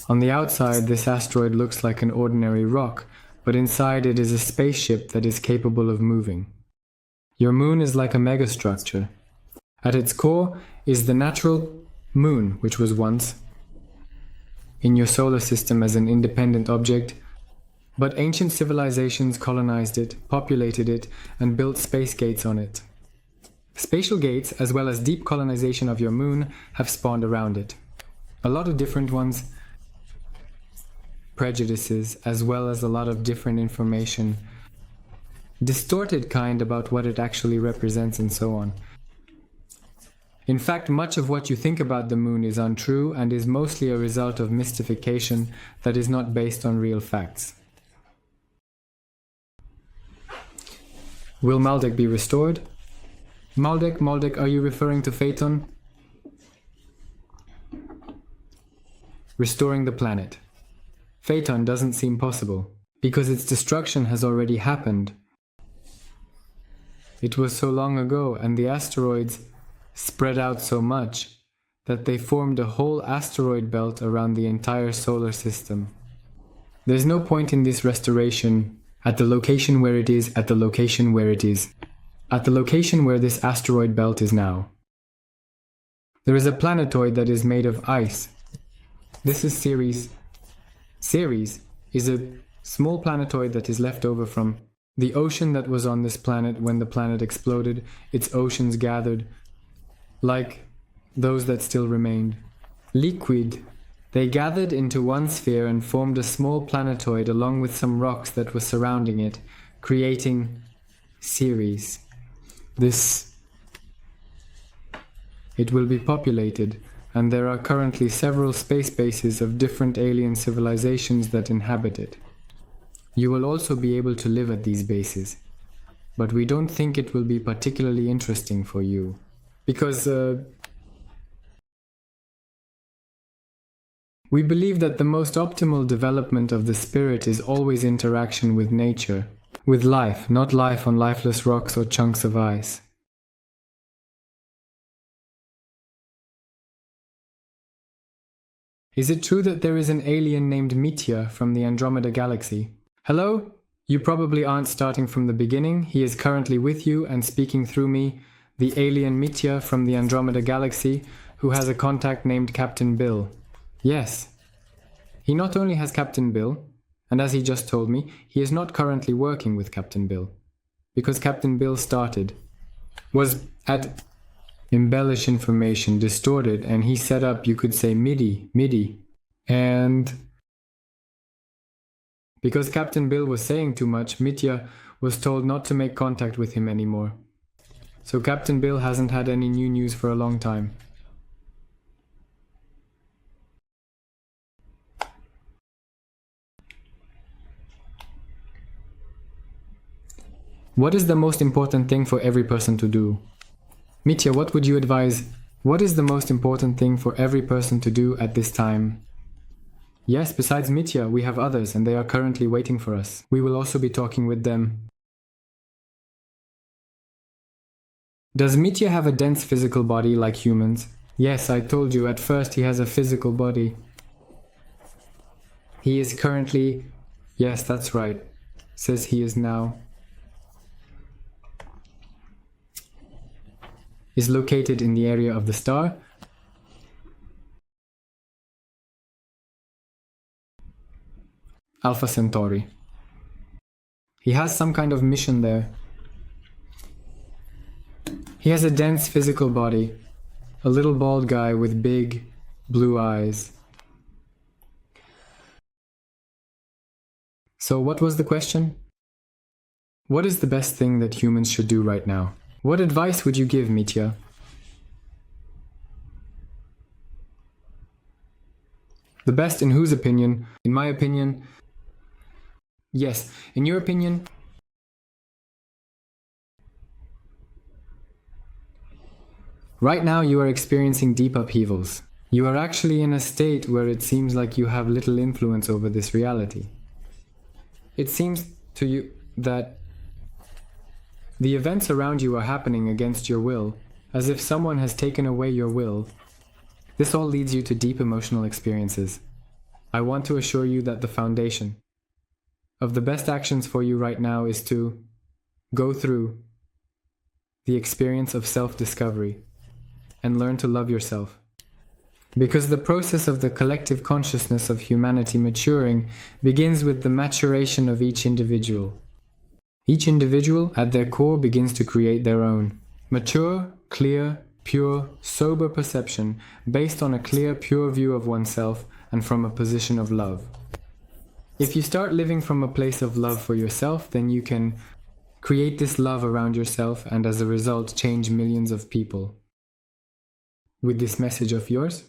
On the outside, this asteroid looks like an ordinary rock, but inside it is a spaceship that is capable of moving. Your moon is like a megastructure. At its core is the natural moon, which was once in your solar system as an independent object, but ancient civilizations colonized it, populated it, and built space gates on it. Spatial gates, as well as deep colonization of your moon, have spawned around it. A lot of different ones, prejudices, as well as a lot of different information, distorted kind about what it actually represents and so on. In fact, much of what you think about the moon is untrue and is mostly a result of mystification that is not based on real facts. Will Maldek be restored? Maldek, are you referring to Phaeton? Restoring the planet. Phaeton doesn't seem possible, because its destruction has already happened. It was so long ago, and the asteroids spread out so much that they formed a whole asteroid belt around the entire solar system. There's no point in this restoration at the location where it is, at the location where it is, at the location where this asteroid belt is now. There is a planetoid that is made of ice. This is Ceres. Ceres is a small planetoid that is left over from the ocean that was on this planet when the planet exploded. Its oceans gathered, like those that still remained. Liquid. They gathered into one sphere and formed a small planetoid along with some rocks that were surrounding it, creating Ceres. This It will be populated, and there are currently several space bases of different alien civilizations that inhabit it. You will also be able to live at these bases, but we don't think it will be particularly interesting for you, because we believe that the most optimal development of the spirit is always interaction with nature, with life, not life on lifeless rocks or chunks of ice. Is it true that there is an alien named Mitya from the Andromeda galaxy? Hello? You probably aren't starting from the beginning. He is currently with you and speaking through me, the alien Mitya from the Andromeda galaxy, who has a contact named Captain Bill. Yes. He not only has Captain Bill, and as he just told me, he is not currently working with Captain Bill, because Captain Bill was at embellish information, distorted, and he set up, you could say, MIDI, and because Captain Bill was saying too much, Mitya was told not to make contact with him anymore. So Captain Bill hasn't had any new news for a long time. What is the most important thing for every person to do? Mitya, what would you advise? What is the most important thing for every person to do at this time? Yes, besides Mitya, we have others, and they are currently waiting for us. We will also be talking with them. Does Mitya have a dense physical body like humans? Yes, I told you, at first he has a physical body. He is currently... Yes, that's right. Says he is now... is located in the area of the star. Alpha Centauri. He has some kind of mission there. He has a dense physical body, a little bald guy with big blue eyes. So what was the question? What is the best thing that humans should do right now? What advice would you give, Mitya? The best in whose opinion? In my opinion. Yes, in your opinion? Right now you are experiencing deep upheavals. You are actually in a state where it seems like you have little influence over this reality. It seems to you that the events around you are happening against your will, as if someone has taken away your will. This all leads you to deep emotional experiences. I want to assure you that the foundation of the best actions for you right now is to go through the experience of self-discovery and learn to love yourself. Because the process of the collective consciousness of humanity maturing begins with the maturation of each individual. Each individual, at their core, begins to create their own mature, clear, pure, sober perception based on a clear, pure view of oneself and from a position of love. If you start living from a place of love for yourself, then you can create this love around yourself and as a result change millions of people. With this message of yours,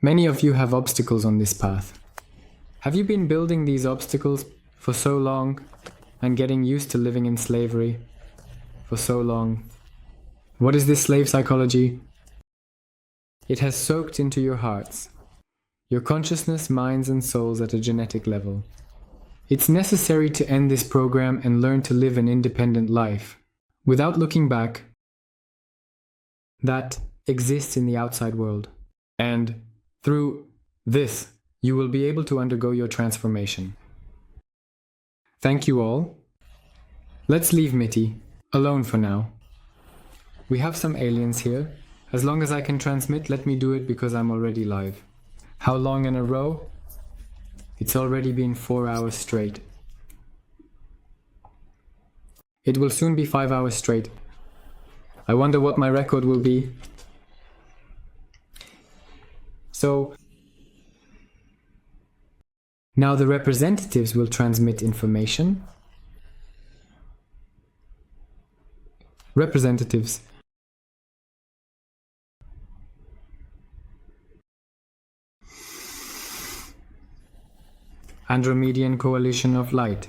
many of you have obstacles on this path. Have you been building these obstacles for so long and getting used to living in slavery for so long? What is this slave psychology? It has soaked into your hearts, your consciousness, minds and souls at a genetic level. It's necessary to end this program and learn to live an independent life without looking back that exists in the outside world. And through this, you will be able to undergo your transformation. Thank you all. Let's leave Mitty alone for now. We have some aliens here. As long as I can transmit, let me do it because I'm already live. How long in a row? It's already been 4 hours straight. It will soon be 5 hours straight. I wonder what my record will be. So, now the representatives will transmit information. Representatives. Andromedian Coalition of Light.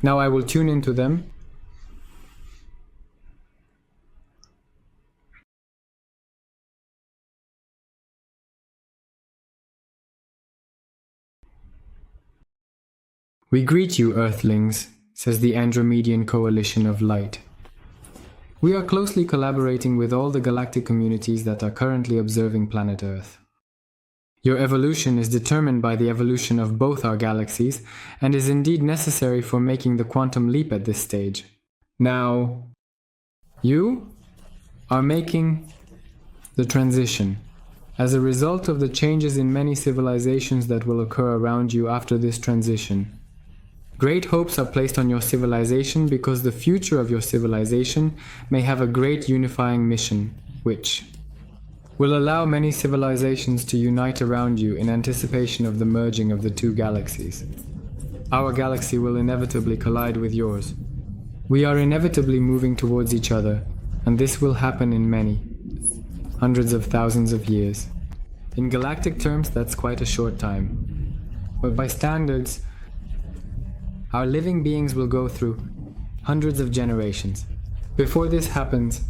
Now I will tune into them. We greet you, Earthlings, says the Andromedian Coalition of Light. We are closely collaborating with all the galactic communities that are currently observing planet Earth. Your evolution is determined by the evolution of both our galaxies and is indeed necessary for making the quantum leap at this stage. Now, you are making the transition as a result of the changes in many civilizations that will occur around you after this transition. Great hopes are placed on your civilization because the future of your civilization may have a great unifying mission, which will allow many civilizations to unite around you in anticipation of the merging of the two galaxies. Our galaxy will inevitably collide with yours. We are inevitably moving towards each other, and this will happen in many, hundreds of thousands of years. In galactic terms, that's quite a short time. But by standards, our living beings will go through hundreds of generations. Before this happens,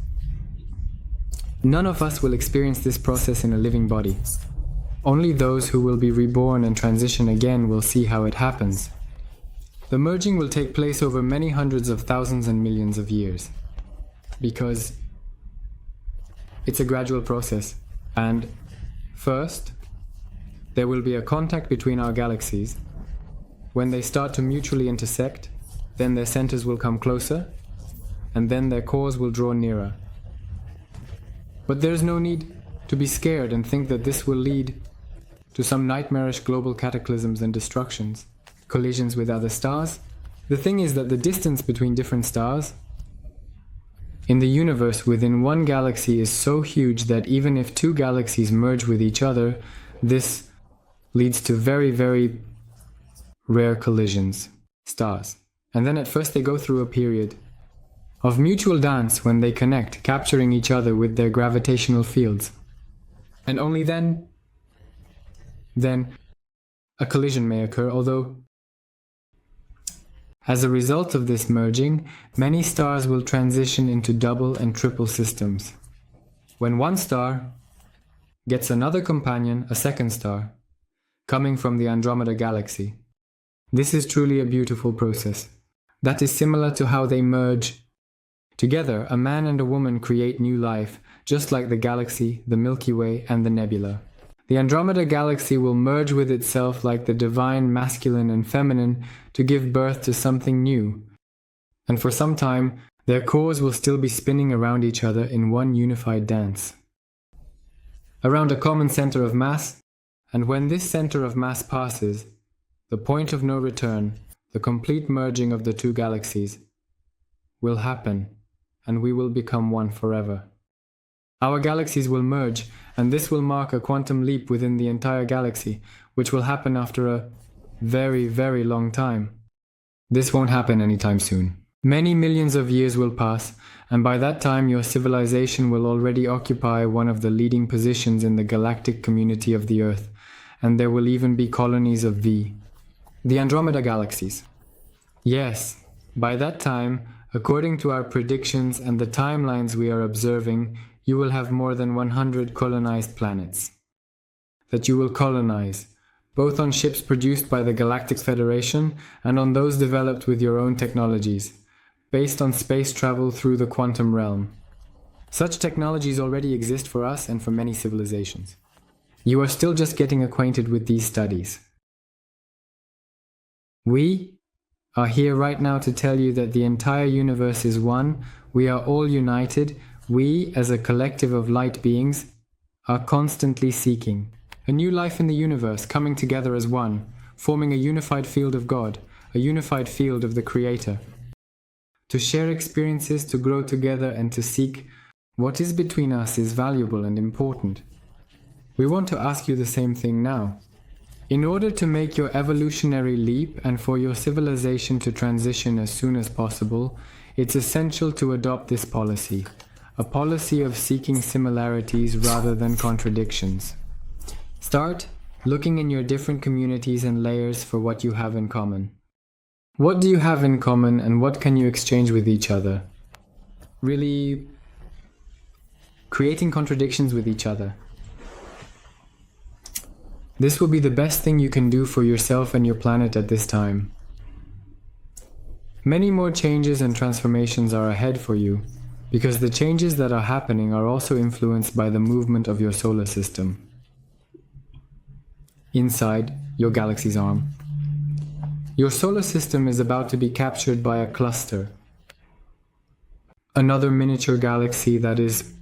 none of us will experience this process in a living body. Only those who will be reborn and transition again will see how it happens. The merging will take place over many hundreds of thousands and millions of years, because it's a gradual process. And first, there will be a contact between our galaxies. When they start to mutually intersect, then their centers will come closer, and then their cores will draw nearer. But there is no need to be scared and think that this will lead to some nightmarish global cataclysms and destructions, collisions with other stars. The thing is that the distance between different stars in the universe within one galaxy is so huge that even if two galaxies merge with each other, this leads to very, very rare collisions, stars. And then at first they go through a period of mutual dance when they connect, capturing each other with their gravitational fields. And only then a collision may occur, although as a result of this merging, many stars will transition into double and triple systems. When one star gets another companion, a second star, coming from the Andromeda galaxy. This is truly a beautiful process. That is similar to how they merge. Together, a man and a woman create new life, just like the galaxy, the Milky Way, and the nebula. The Andromeda galaxy will merge with itself like the divine masculine and feminine to give birth to something new. And for some time, their cores will still be spinning around each other in one unified dance. Around a common center of mass, and when this center of mass passes, the point of no return, the complete merging of the two galaxies, will happen, and we will become one forever. Our galaxies will merge, and this will mark a quantum leap within the entire galaxy, which will happen after a very, very long time. This won't happen anytime soon. Many millions of years will pass, and by that time your civilization will already occupy one of the leading positions in the galactic community of the Earth, and there will even be colonies of the Andromeda galaxies. Yes, by that time, according to our predictions and the timelines we are observing, you will have more than 100 colonized planets that you will colonize, both on ships produced by the Galactic Federation and on those developed with your own technologies, based on space travel through the quantum realm. Such technologies already exist for us and for many civilizations. You are still just getting acquainted with these studies. We are here right now to tell you that the entire universe is one. We are all united. We, as a collective of light beings, are constantly seeking a new life in the universe, coming together as one, forming a unified field of God, a unified field of the Creator. To share experiences, to grow together, and to seek what is between us is valuable and important. We want to ask you the same thing now. In order to make your evolutionary leap and for your civilization to transition as soon as possible, it's essential to adopt this policy. a policy of seeking similarities rather than contradictions. Start looking in your different communities and layers for what you have in common. What do you have in common and what can you exchange with each other? Really creating contradictions with each other. This will be the best thing you can do for yourself and your planet at this time. Many more changes and transformations are ahead for you, because the changes that are happening are also influenced by the movement of your solar system. Inside your galaxy's arm. Your solar system is about to be captured by a cluster. Another miniature galaxy that is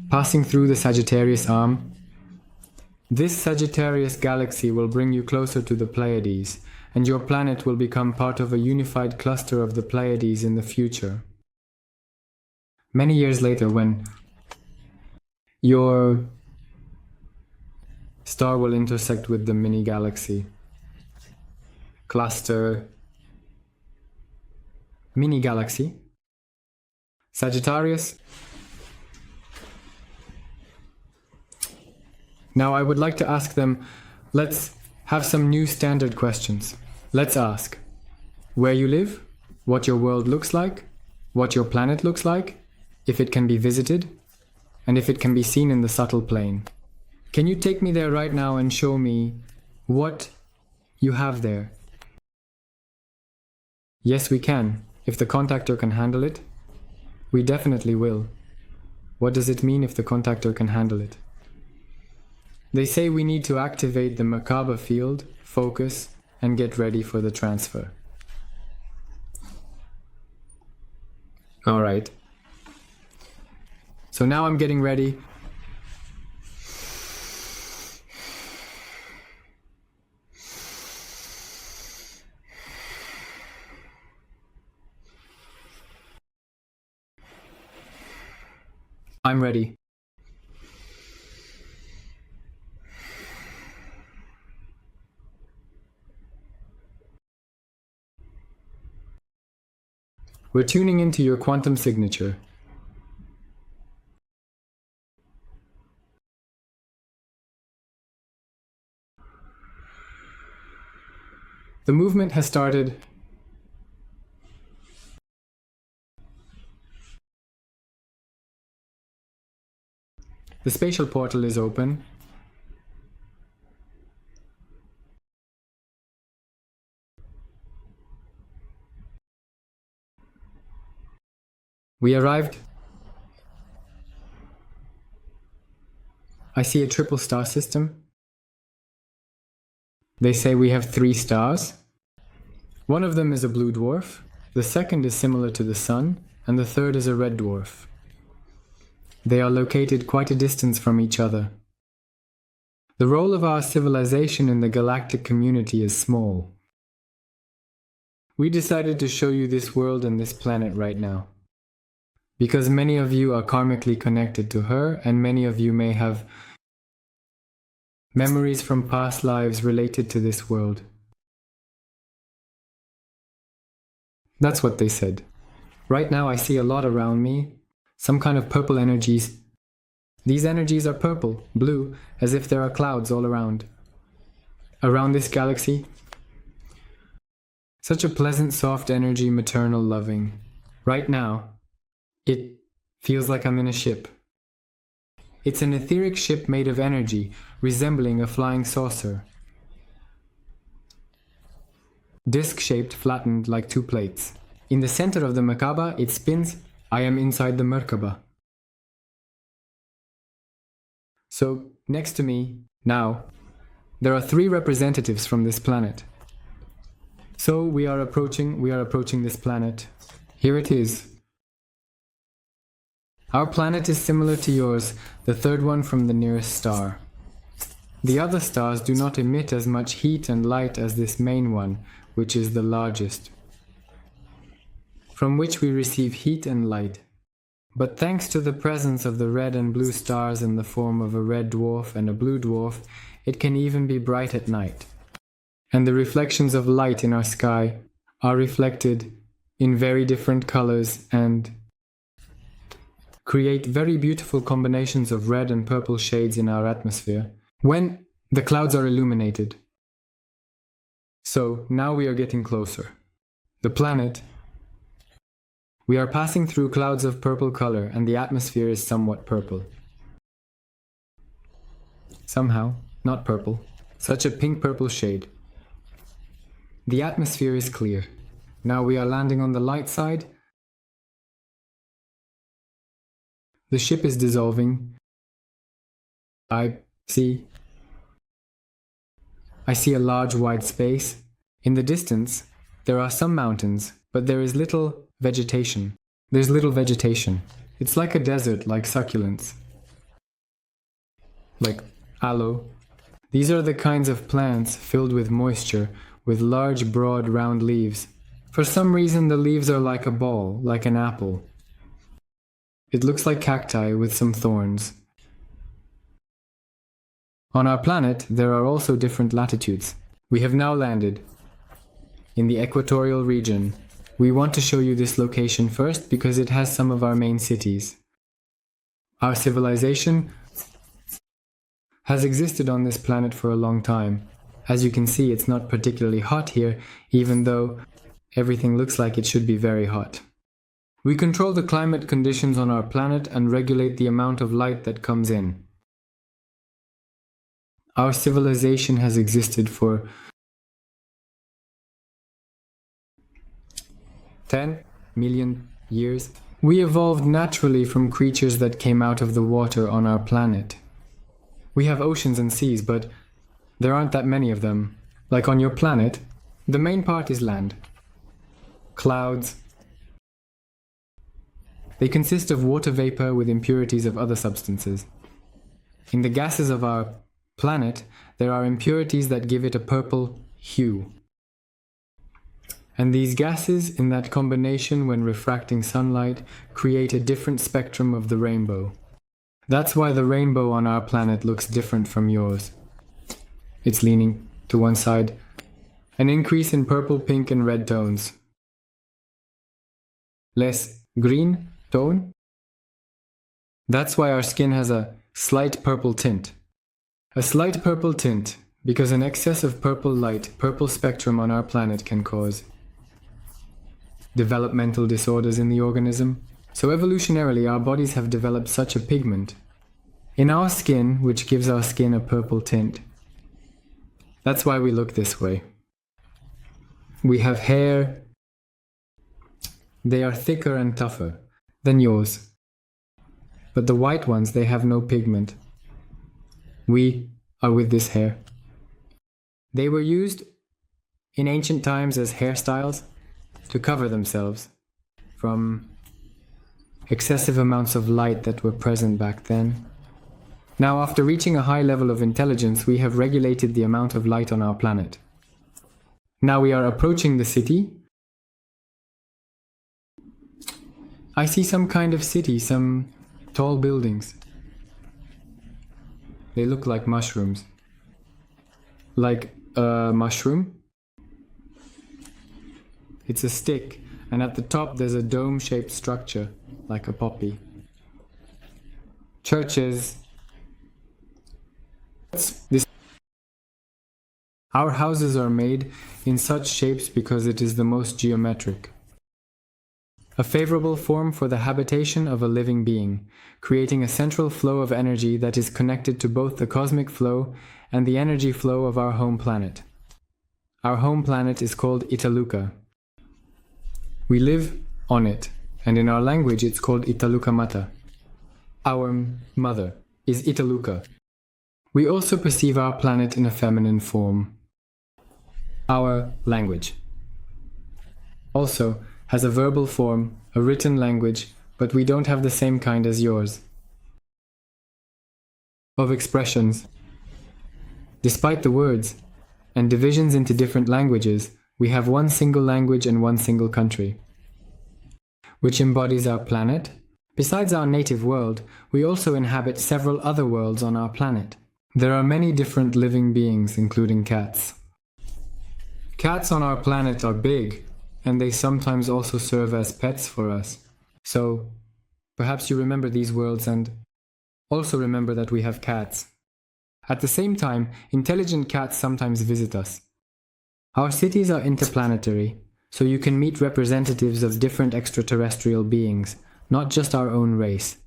passing through the Sagittarius arm. This Sagittarius galaxy will bring you closer to the Pleiades, and your planet will become part of a unified cluster of the Pleiades in the future. Many years later, when your star will intersect with the mini galaxy, cluster, mini galaxy, Sagittarius. Now I would like to ask them, let's have some new standard questions. Let's ask where you live, what your world looks like, what your planet looks like, if it can be visited, and if it can be seen in the subtle plane. Can you take me there right now and show me what you have there? Yes, we can. If the contactor can handle it, we definitely will. What does it mean if the contactor can handle it? They say we need to activate the Merkaba field, focus, and get ready for the transfer. Alright. So now I'm getting ready. I'm ready. We're tuning into your quantum signature. The movement has started. The spatial portal is open. We arrived. I see a triple star system. They say we have 3 stars. One of them is a blue dwarf, the second is similar to the Sun, and the third is a red dwarf. They are located quite a distance from each other. The role of our civilization in the galactic community is small. We decided to show you this world and this planet right now, because many of you are karmically connected to her, and many of you may have memories from past lives related to this world. That's what they said. Right now I see a lot around me, some kind of purple energies. These energies are purple, blue, as if there are clouds all around. Around this galaxy. Such a pleasant, soft energy, maternal, loving. Right now, it feels like I'm in a ship. It's an etheric ship made of energy, resembling a flying saucer. Disc-shaped, flattened like 2 plates. In the center of the Merkaba, it spins. I am inside the Merkaba. So, next to me, now, there are 3 representatives from this planet. So, we are approaching this planet. Here it is. Our planet is similar to yours, the third one from the nearest star. The other stars do not emit as much heat and light as this main one, which is the largest, from which we receive heat and light. But thanks to the presence of the red and blue stars in the form of a red dwarf and a blue dwarf, it can even be bright at night. And the reflections of light in our sky are reflected in very different colors and create very beautiful combinations of red and purple shades in our atmosphere when the clouds are illuminated. So now we are getting closer. The planet. We are passing through clouds of purple color and the atmosphere is somewhat purple. Somehow, not purple, such a pink-purple shade. The atmosphere is clear. Now we are landing on the light side. The ship is dissolving. I see a large wide space. In the distance, there are some mountains, but there is little vegetation. There's little vegetation. It's like a desert, like succulents. Like aloe. These are the kinds of plants filled with moisture, with large, broad, round leaves. For some reason, the leaves are like a ball, like an apple. It looks like cacti with some thorns. On our planet, there are also different latitudes. We have now landed in the equatorial region. We want to show you this location first because it has some of our main cities. Our civilization has existed on this planet for a long time. As you can see, it's not particularly hot here, even though everything looks like it should be very hot. We control the climate conditions on our planet and regulate the amount of light that comes in. Our civilization has existed for 10 million years. We evolved naturally from creatures that came out of the water on our planet. We have oceans and seas, but there aren't that many of them. Like on your planet, the main part is land. Clouds. They consist of water vapor with impurities of other substances. In the gases of our planet, there are impurities that give it a purple hue. And these gases, in that combination when refracting sunlight, create a different spectrum of the rainbow. That's why the rainbow on our planet looks different from yours. It's leaning to one side. An increase in purple, pink and red tones. Less green tone. That's why our skin has a slight purple tint. A slight purple tint, because an excess of purple light, purple spectrum on our planet can cause developmental disorders in the organism. So evolutionarily, our bodies have developed such a pigment in our skin, which gives our skin a purple tint. That's why we look this way. We have hair. They are thicker and tougher than yours. But the white ones, they have no pigment. We are with this hair. They were used in ancient times as hairstyles to cover themselves from excessive amounts of light that were present back then. Now, after reaching a high level of intelligence, we have regulated the amount of light on our planet. Now we are approaching the city. I see some kind of city, some tall buildings. They look like mushrooms. Like a mushroom. It's a stick, and at the top there's a dome-shaped structure, like a poppy. Churches. Our houses are made in such shapes because it is the most geometric. A favorable form for the habitation of a living being, creating a central flow of energy that is connected to both the cosmic flow and the energy flow of our home planet. Our home planet is called Italuca. We live on it, and in our language it's called Italuca Mata. Our mother is Italuca. We also perceive our planet in a feminine form. Our language also has a verbal form, a written language, but we don't have the same kind as yours of expressions. Despite the words and divisions into different languages, we have one single language and one single country, which embodies our planet. Besides our native world, we also inhabit several other worlds on our planet. There are many different living beings, including cats. Cats on our planet are big, and they sometimes also serve as pets for us. So, Perhaps you remember these worlds and also remember that we have cats. At the same time, intelligent cats sometimes visit us. Our cities are interplanetary, so you can meet representatives of different extraterrestrial beings, not just our own race.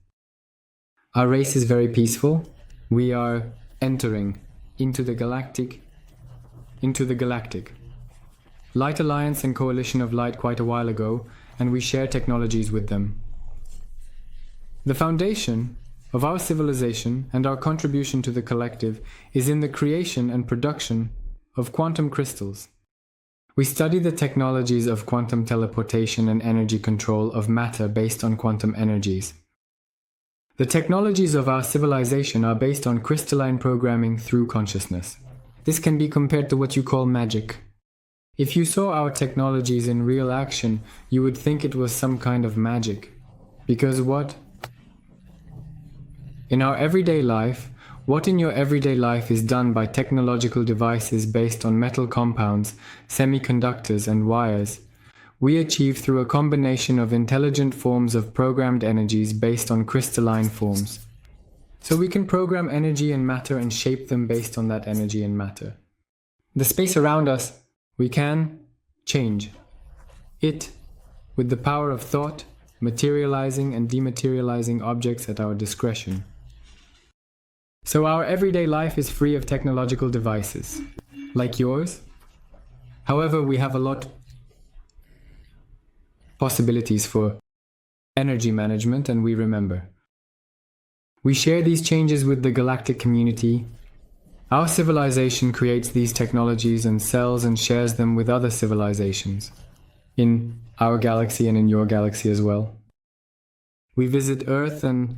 Our race is very peaceful. We are entering into the galactic. Light Alliance and Coalition of Light quite a while ago, and we share technologies with them. The foundation of our civilization and our contribution to the collective is in the creation and production of quantum crystals. We study the technologies of quantum teleportation and energy control of matter based on quantum energies. The technologies of our civilization are based on crystalline programming through consciousness. This can be compared to what you call magic. If you saw our technologies in real action, you would think it was some kind of magic. Because what in your everyday life is done by technological devices based on metal compounds, semiconductors, and wires, we achieve through a combination of intelligent forms of programmed energies based on crystalline forms. So we can program energy and matter and shape them based on that energy and matter. The space around us, we can change it with the power of thought, materializing and dematerializing objects at our discretion. So our everyday life is free of technological devices, like yours. However, we have a lot of possibilities for energy management, and we remember. We share these changes with the galactic community. Our civilization creates these technologies and sells and shares them with other civilizations, in our galaxy and in your galaxy as well. We visit Earth and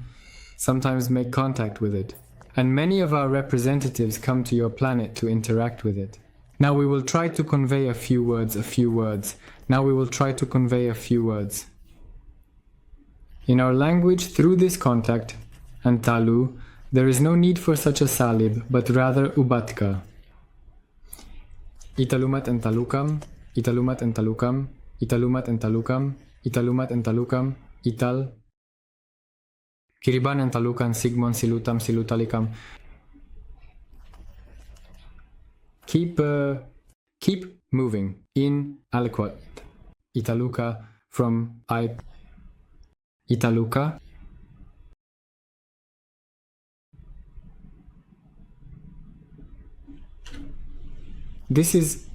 sometimes make contact with it. And many of our representatives come to your planet to interact with it. Now we will try to convey a few words. In our language, through this contact, and talu, there is no need for such a salib, but rather ubatka. Italumat and talukam, italumat and talukam, italumat and talukam, italumat and talukam, ital. Kiriban and talukan, sigmon, silutam, silutalikam. Keep moving. In aliquot. Italuka from Italuka. This is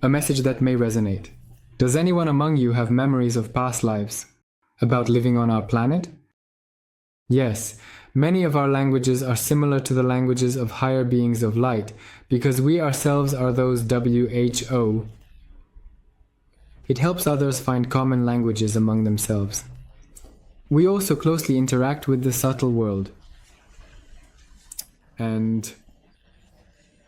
a message that may resonate. Does anyone among you have memories of past lives about living on our planet? Yes, many of our languages are similar to the languages of higher beings of light, because we ourselves are those WHO. It helps others find common languages among themselves. We also closely interact with the subtle world. And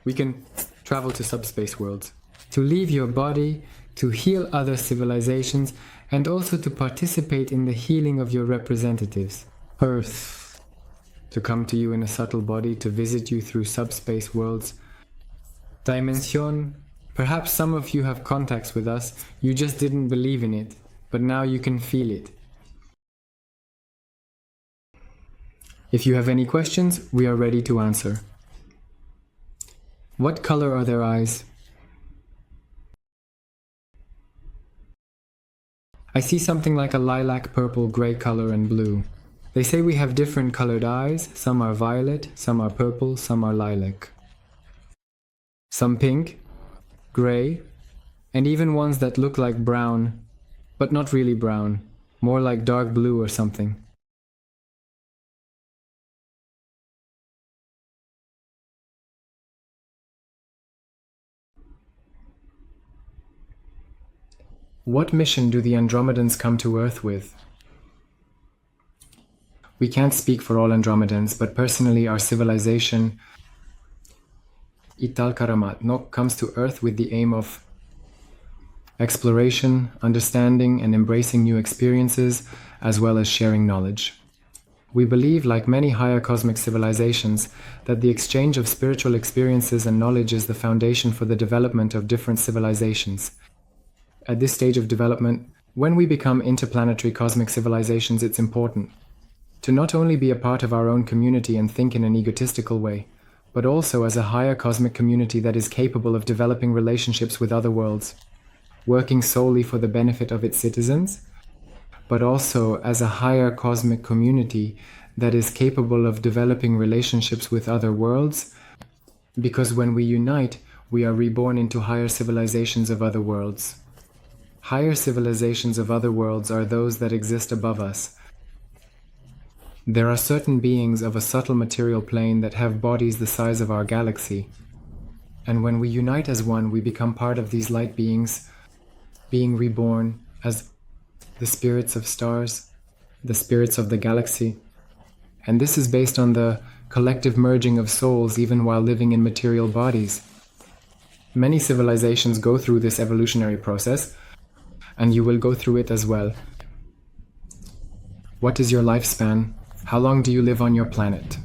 we can travel to subspace worlds, to leave your body, to heal other civilizations, and also to participate in the healing of your representatives. Earth, to come to you in a subtle body, to visit you through subspace worlds. Dimension, perhaps some of you have contacts with us, you just didn't believe in it, but now you can feel it. If you have any questions, we are ready to answer. What color are their eyes? I see something like a lilac, purple, gray color and blue. They say we have different colored eyes. Some are violet, some are purple, some are lilac. Some pink, gray, and even ones that look like brown, but not really brown, more like dark blue or something. What mission do the Andromedans come to Earth with? We can't speak for all Andromedans, but personally our civilization, Ital Karamat, comes to Earth with the aim of exploration, understanding, and embracing new experiences, as well as sharing knowledge. We believe, like many higher cosmic civilizations, that the exchange of spiritual experiences and knowledge is the foundation for the development of different civilizations. At this stage of development, when we become interplanetary cosmic civilizations, it's important to not only be a part of our own community and think in an egotistical way, but also as a higher cosmic community that is capable of developing relationships with other worlds, working solely for the benefit of its citizens, but also as a higher cosmic community that is capable of developing relationships with other worlds, because when we unite, we are reborn into higher civilizations of other worlds. Higher civilizations of other worlds are those that exist above us. There are certain beings of a subtle material plane that have bodies the size of our galaxy. And when we unite as one, we become part of these light beings, being reborn as the spirits of stars, the spirits of the galaxy. And this is based on the collective merging of souls even while living in material bodies. Many civilizations go through this evolutionary process, and you will go through it as well. What is your lifespan? How long do you live on your planet?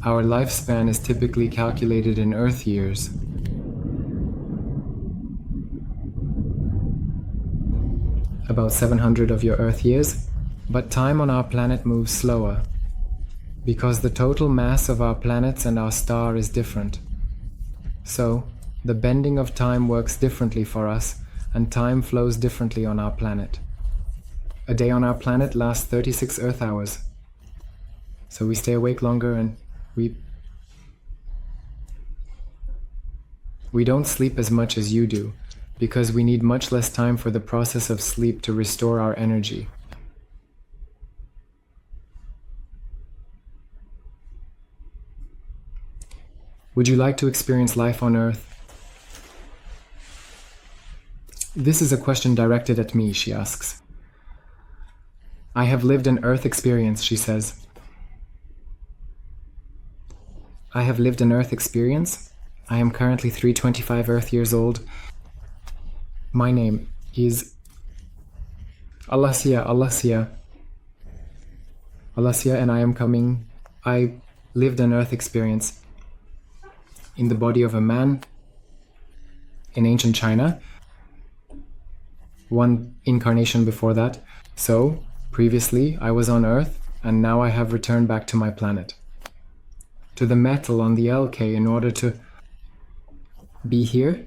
Our lifespan is typically calculated in Earth years. About 700 of your Earth years, but time on our planet moves slower, because the total mass of our planets and our star is different. So, the bending of time works differently for us, and time flows differently on our planet. A day on our planet lasts 36 Earth hours. So we stay awake longer and we don't sleep as much as you do, because we need much less time for the process of sleep to restore our energy. Would you like to experience life on Earth? This is a question directed at me, she asks. I have lived an Earth experience, she says. I have lived an Earth experience. I am currently 325 Earth years old. My name is Alasia, and I lived an Earth experience in the body of a man in ancient China, one incarnation before that. So, previously I was on Earth, and now I have returned back to my planet, to the metal on the LK, in order to be here,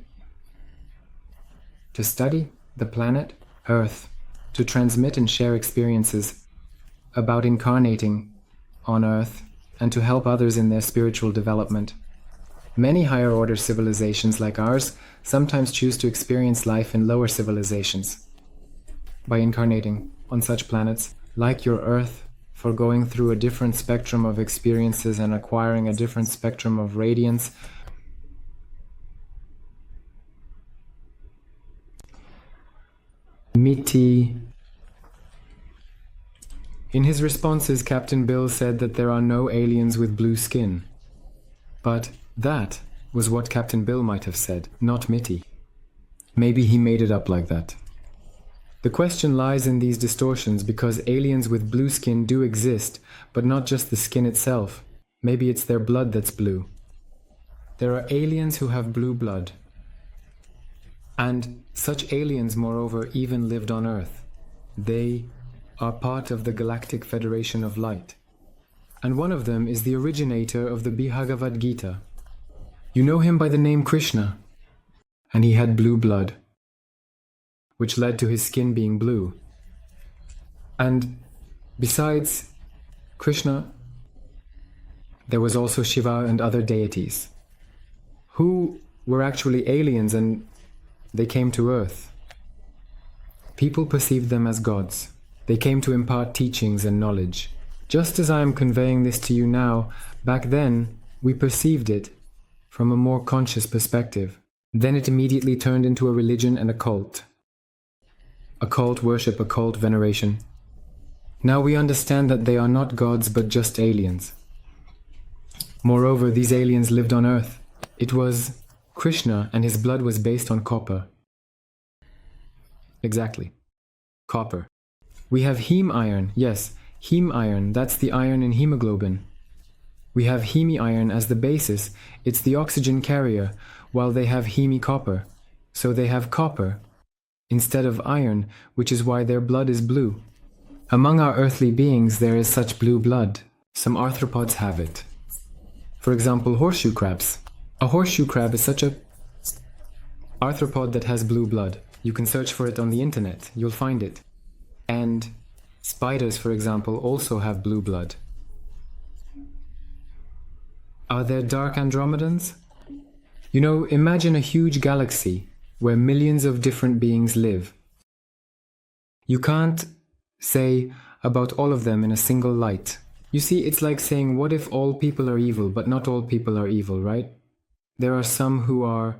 to study the planet Earth, to transmit and share experiences about incarnating on Earth, and to help others in their spiritual development. Many higher order civilizations like ours sometimes choose to experience life in lower civilizations by incarnating on such planets like your Earth, for going through a different spectrum of experiences and acquiring a different spectrum of radiance. Mitya. In his responses, Captain Bill said that there are no aliens with blue skin. But that was what Captain Bill might have said, not Mitya. Maybe he made it up like that. The question lies in these distortions because aliens with blue skin do exist, but not just the skin itself. Maybe it's their blood that's blue. There are aliens who have blue blood. And such aliens, moreover, even lived on Earth. They are part of the Galactic Federation of Light. And one of them is the originator of the Bhagavad Gita. You know him by the name Krishna. And he had blue blood, which led to his skin being blue. And besides Krishna, there was also Shiva and other deities, who were actually aliens, and they came to Earth. People perceived them as gods. They came to impart teachings and knowledge. Just as I am conveying this to you now, back then we perceived it from a more conscious perspective. Then it immediately turned into a religion and a cult. Occult worship, occult veneration. Now we understand that they are not gods but just aliens. Moreover, these aliens lived on Earth. It was Krishna, and his blood was based on copper. Exactly. Copper. We have heme iron, yes, heme iron, that's the iron in hemoglobin. We have heme iron as the basis, it's the oxygen carrier, while they have heme copper. So they have copper instead of iron, which is why their blood is blue. Among our earthly beings, there is such blue blood. Some arthropods have it. For example, horseshoe crabs. A horseshoe crab is such a arthropod that has blue blood. You can search for it on the internet. You'll find it. And spiders, for example, also have blue blood. Are there dark Andromedans? You know, imagine a huge galaxy where millions of different beings live. You can't say about all of them in a single light. You see, it's like saying, what if all people are evil, but not all people are evil, right? There are some who are,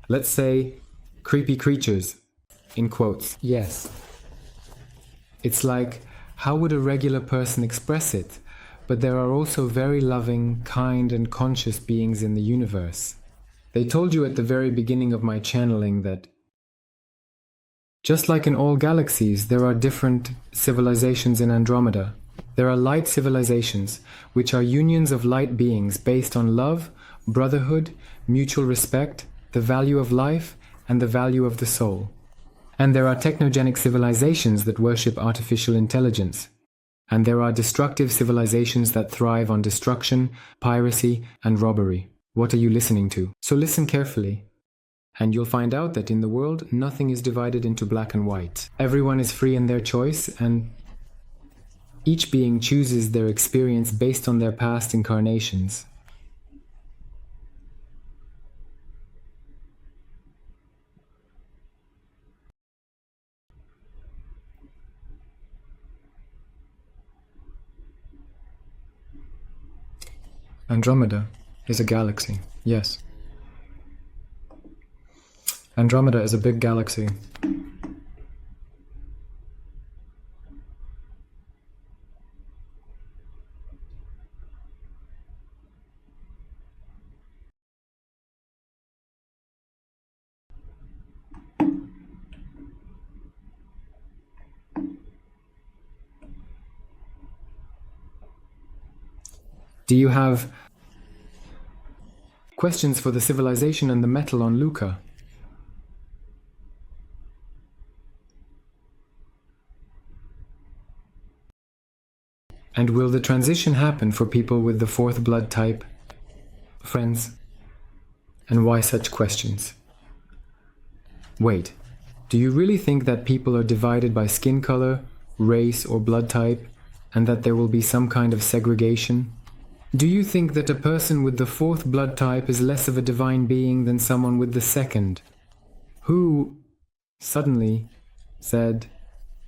let's say, creepy creatures, in quotes. Yes. It's like, how would a regular person express it? But there are also very loving, kind, and conscious beings in the universe. They told you at the very beginning of my channeling that just like in all galaxies, there are different civilizations in Andromeda. There are light civilizations, which are unions of light beings based on love, brotherhood, mutual respect, the value of life, and the value of the soul. And there are technogenic civilizations that worship artificial intelligence. And there are destructive civilizations that thrive on destruction, piracy, and robbery. What are you listening to? So listen carefully. And you'll find out that in the world, nothing is divided into black and white. Everyone is free in their choice, and each being chooses their experience based on their past incarnations. Andromeda is a galaxy, yes. Andromeda is a big galaxy. Do you have questions for the civilization and the metal on Luca? And will the transition happen for people with the fourth blood type? Friends? And why such questions? Wait, do you really think that people are divided by skin color, race, or blood type, and that there will be some kind of segregation? Do you think that a person with the fourth blood type is less of a divine being than someone with the second? Who suddenly said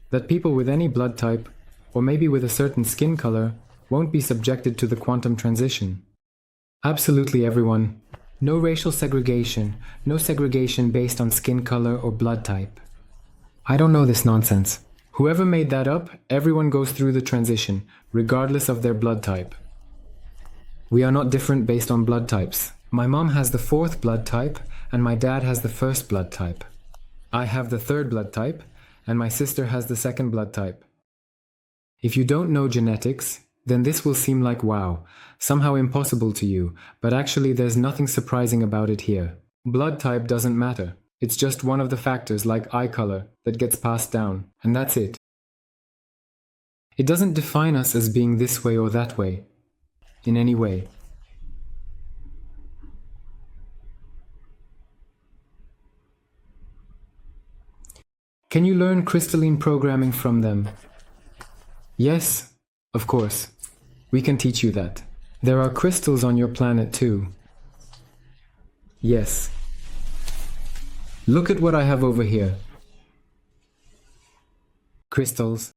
that people with any blood type, or maybe with a certain skin color, won't be subjected to the quantum transition? Absolutely everyone. No racial segregation, no segregation based on skin color or blood type. I don't know this nonsense. Whoever made that up, everyone goes through the transition, regardless of their blood type. We are not different based on blood types. My mom has the fourth blood type, and my dad has the first blood type. I have the third blood type, and my sister has the second blood type. If you don't know genetics, then this will seem like wow, somehow impossible to you, but actually there's nothing surprising about it here. Blood type doesn't matter. It's just one of the factors like eye color that gets passed down, and that's it. It doesn't define us as being this way or that way, in any way. Can you learn crystalline programming from them? Yes, of course. We can teach you that. There are crystals on your planet too. Yes. Look at what I have over here. Crystals.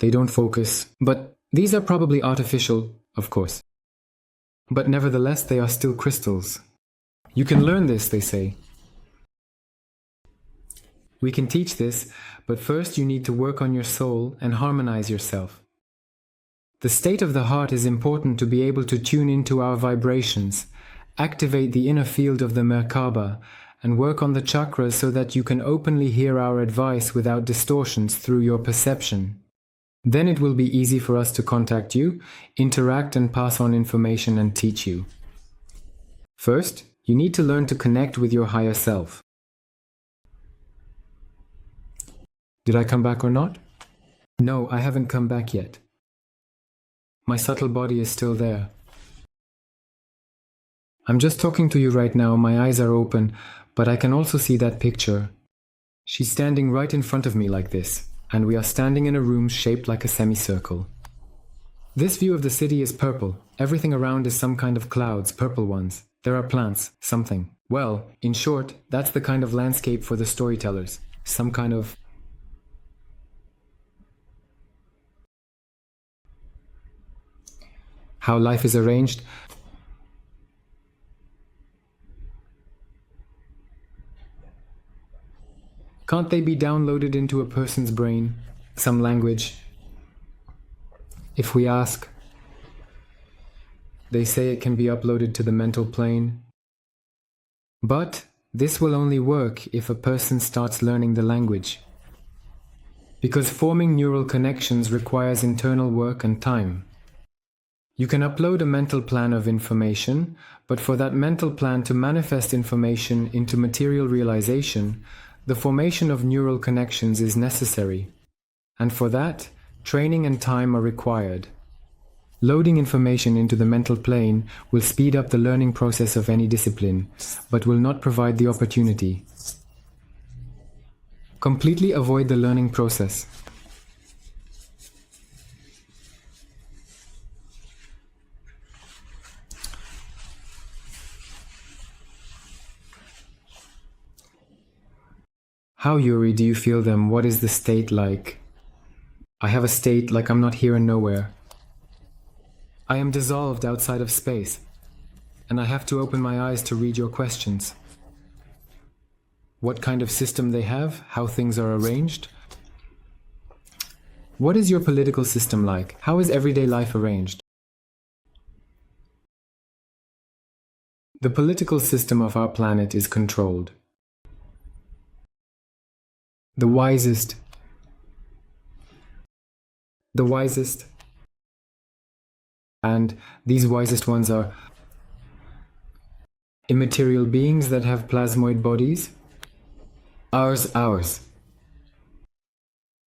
They don't focus, but these are probably artificial, of course. But nevertheless, they are still crystals. You can learn this, they say. We can teach this, but first you need to work on your soul and harmonize yourself. The state of the heart is important to be able to tune into our vibrations, activate the inner field of the Merkaba, and work on the chakras so that you can openly hear our advice without distortions through your perception. Then it will be easy for us to contact you, interact and pass on information and teach you. First, you need to learn to connect with your higher self. Did I come back or not? No, I haven't come back yet. My subtle body is still there. I'm just talking to you right now, my eyes are open, but I can also see that picture. She's standing right in front of me like this, and we are standing in a room shaped like a semicircle. This view of the city is purple. Everything around is some kind of clouds, purple ones. There are plants, something. Well, in short, that's the kind of landscape for the storytellers. Some kind of... How life is arranged. Can't they be downloaded into a person's brain? Some language? If we ask, they say it can be uploaded to the mental plane. But this will only work if a person starts learning the language. Because forming neural connections requires internal work and time. You can upload a mental plan of information, but for that mental plan to manifest information into material realization, the formation of neural connections is necessary. And for that, training and time are required. Loading information into the mental plane will speed up the learning process of any discipline, but will not provide the opportunity. Completely avoid the learning process. How, Yuri, do you feel them? What is the state like? I have a state like I'm not here and nowhere. I am dissolved outside of space, and I have to open my eyes to read your questions. What kind of system they have, how things are arranged. What is your political system like? How is everyday life arranged? The political system of our planet is controlled. The wisest, and these wisest ones are immaterial beings that have plasmoid bodies.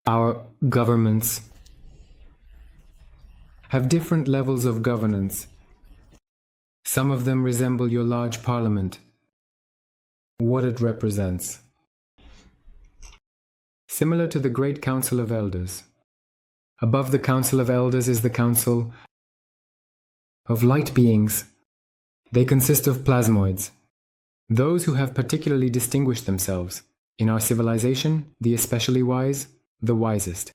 Our governments have different levels of governance. Some of them resemble your large parliament. What it represents. Similar to the Great Council of Elders. Above the Council of Elders is the Council of Light Beings. They consist of plasmoids, those who have particularly distinguished themselves. In our civilization, the especially wise, the wisest,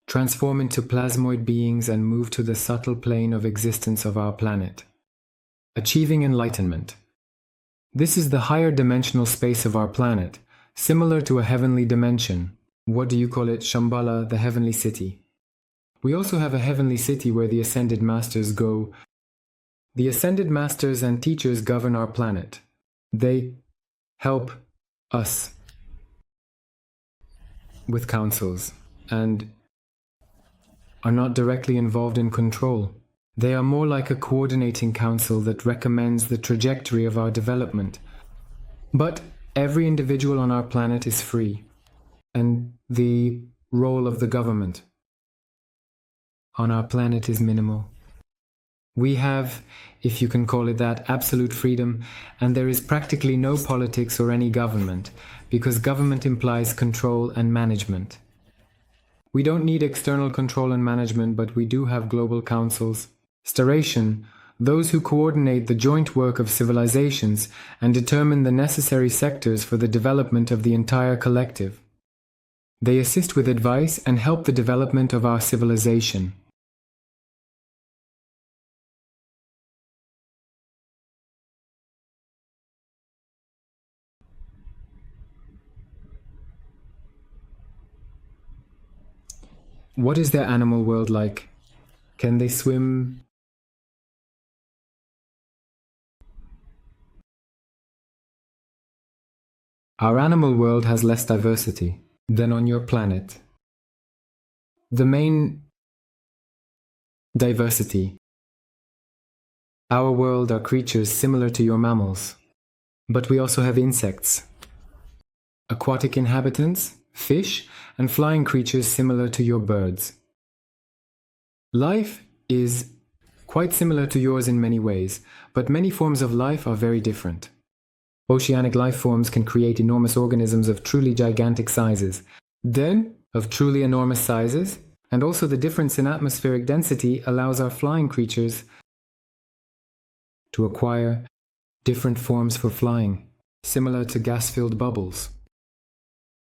transform into plasmoid beings and move to the subtle plane of existence of our planet, achieving enlightenment. This is the higher dimensional space of our planet, similar to a heavenly dimension. What do you call it? Shambhala, the heavenly city. We also have a heavenly city where the ascended masters go. The ascended masters and teachers govern our planet. They help us with councils and are not directly involved in control. They are more like a coordinating council that recommends the trajectory of our development. But every individual on our planet is free, and the role of the government on our planet is minimal. We have, if you can call it that, absolute freedom, and there is practically no politics or any government, because government implies control and management. We don't need external control and management, but we do have global councils. Staration, those who coordinate the joint work of civilizations and determine the necessary sectors for the development of the entire collective. They assist with advice and help the development of our civilization. What is their animal world like? Can they swim? Our animal world has less diversity than on your planet. The main diversity. Our world are creatures similar to your mammals, but we also have insects, aquatic inhabitants, fish, and flying creatures similar to your birds. Life is quite similar to yours in many ways, but many forms of life are very different. Oceanic life forms can create enormous organisms of truly gigantic sizes, then of truly enormous sizes, and also the difference in atmospheric density allows our flying creatures to acquire different forms for flying, similar to gas-filled bubbles.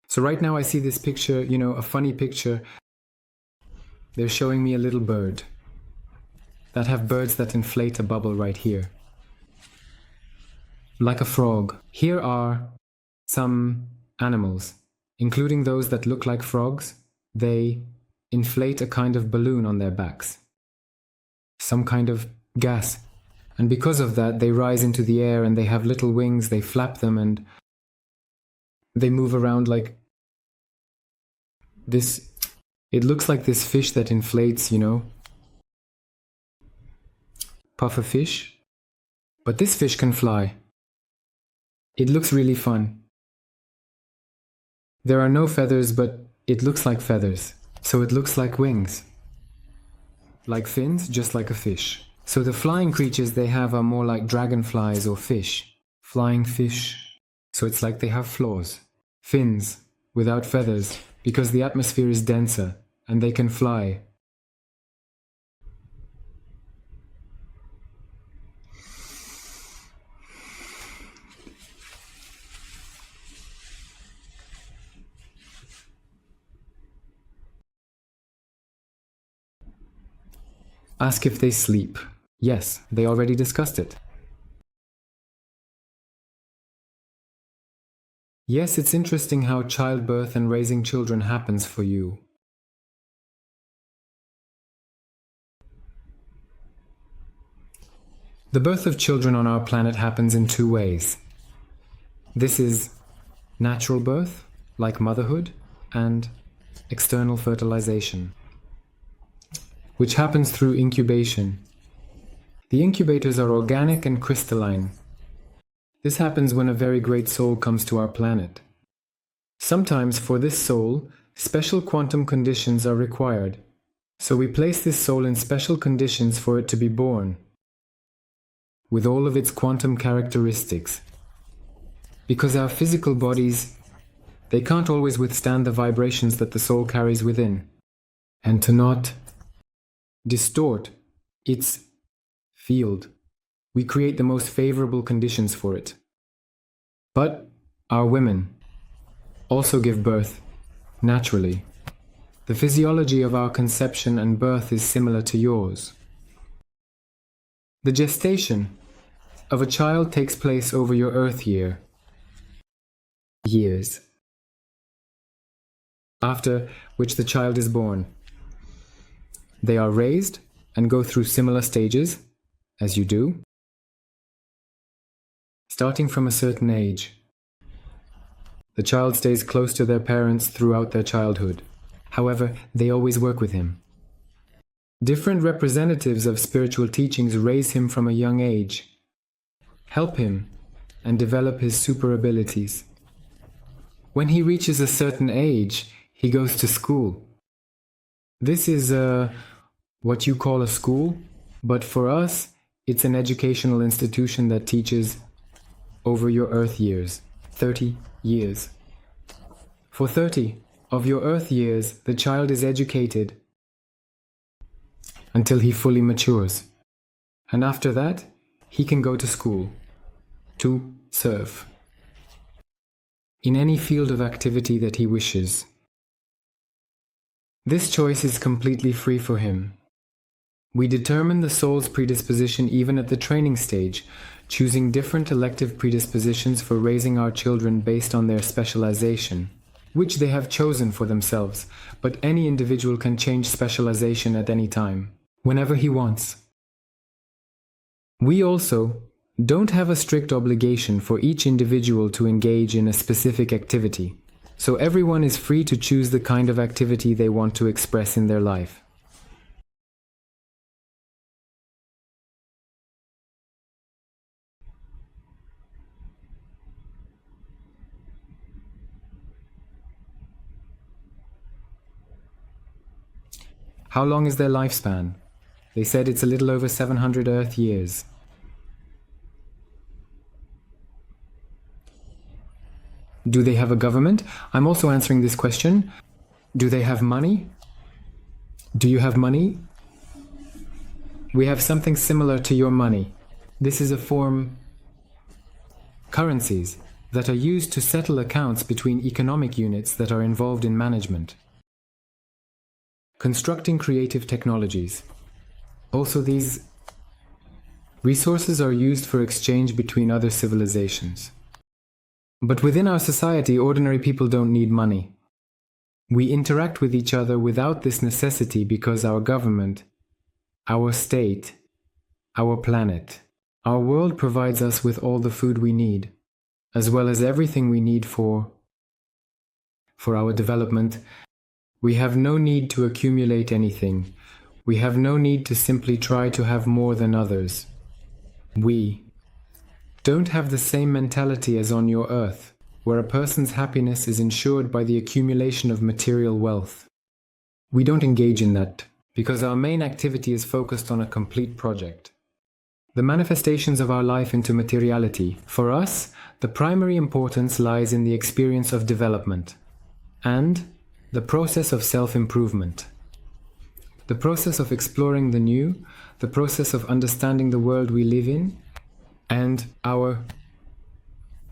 So right now I see this picture, a funny picture. They're showing me a little bird that have birds that inflate a bubble right here. Like a frog. Here are some animals, including those that look like frogs. They inflate a kind of balloon on their backs, some kind of gas. And because of that, they rise into the air and they have little wings, they flap them and they move around like this. It looks like this fish that inflates, puffer fish. But this fish can fly. It looks really fun. There are no feathers, but it looks like feathers. So it looks like wings. Like fins, just like a fish. So the flying creatures they have are more like dragonflies or fish. Flying fish. So it's like they have floors. Fins, without feathers, because the atmosphere is denser, and they can fly. Ask if they sleep. Yes, they already discussed it. Yes, it's interesting how childbirth and raising children happens for you. The birth of children on our planet happens in two ways. This is natural birth, like motherhood, and external fertilization, which happens through incubation. The incubators are organic and crystalline. This happens when a very great soul comes to our planet. Sometimes for this soul, special quantum conditions are required. So we place this soul in special conditions for it to be born, with all of its quantum characteristics. Because our physical bodies, they can't always withstand the vibrations that the soul carries within. And to not distort its field, we create the most favorable conditions for it. But our women also give birth naturally. The physiology of our conception and birth is similar to yours. The gestation of a child takes place over your Earth years, after which the child is born. They are raised and go through similar stages, as you do, starting from a certain age. The child stays close to their parents throughout their childhood. However, they always work with him. Different representatives of spiritual teachings raise him from a young age, help him, and develop his super abilities. When he reaches a certain age, he goes to school. This is what you call a school, but for us, it's an educational institution that teaches over your Earth years, 30 years. For 30 of your Earth years, the child is educated until he fully matures. And after that, he can go to school to serve in any field of activity that he wishes. This choice is completely free for him. We determine the soul's predisposition even at the training stage, choosing different elective predispositions for raising our children based on their specialization, which they have chosen for themselves, but any individual can change specialization at any time, whenever he wants. We also don't have a strict obligation for each individual to engage in a specific activity, so everyone is free to choose the kind of activity they want to express in their life. How long is their lifespan? They said it's a little over 700 Earth years. Do they have a government? I'm also answering this question. Do they have money? Do you have money? We have something similar to your money. This is a form, currencies, that are used to settle accounts between economic units that are involved in management. Constructing creative technologies. Also, these resources are used for exchange between other civilizations. But within our society, ordinary people don't need money. We interact with each other without this necessity because our government, our state, our planet, our world provides us with all the food we need, as well as everything we need for our development. We have no need to accumulate anything. We have no need to simply try to have more than others. We don't have the same mentality as on your Earth, where a person's happiness is ensured by the accumulation of material wealth. We don't engage in that, because our main activity is focused on a complete project. The manifestations of our life into materiality. For us, the primary importance lies in the experience of development and the process of self-improvement. The process of exploring the new, the process of understanding the world we live in, and our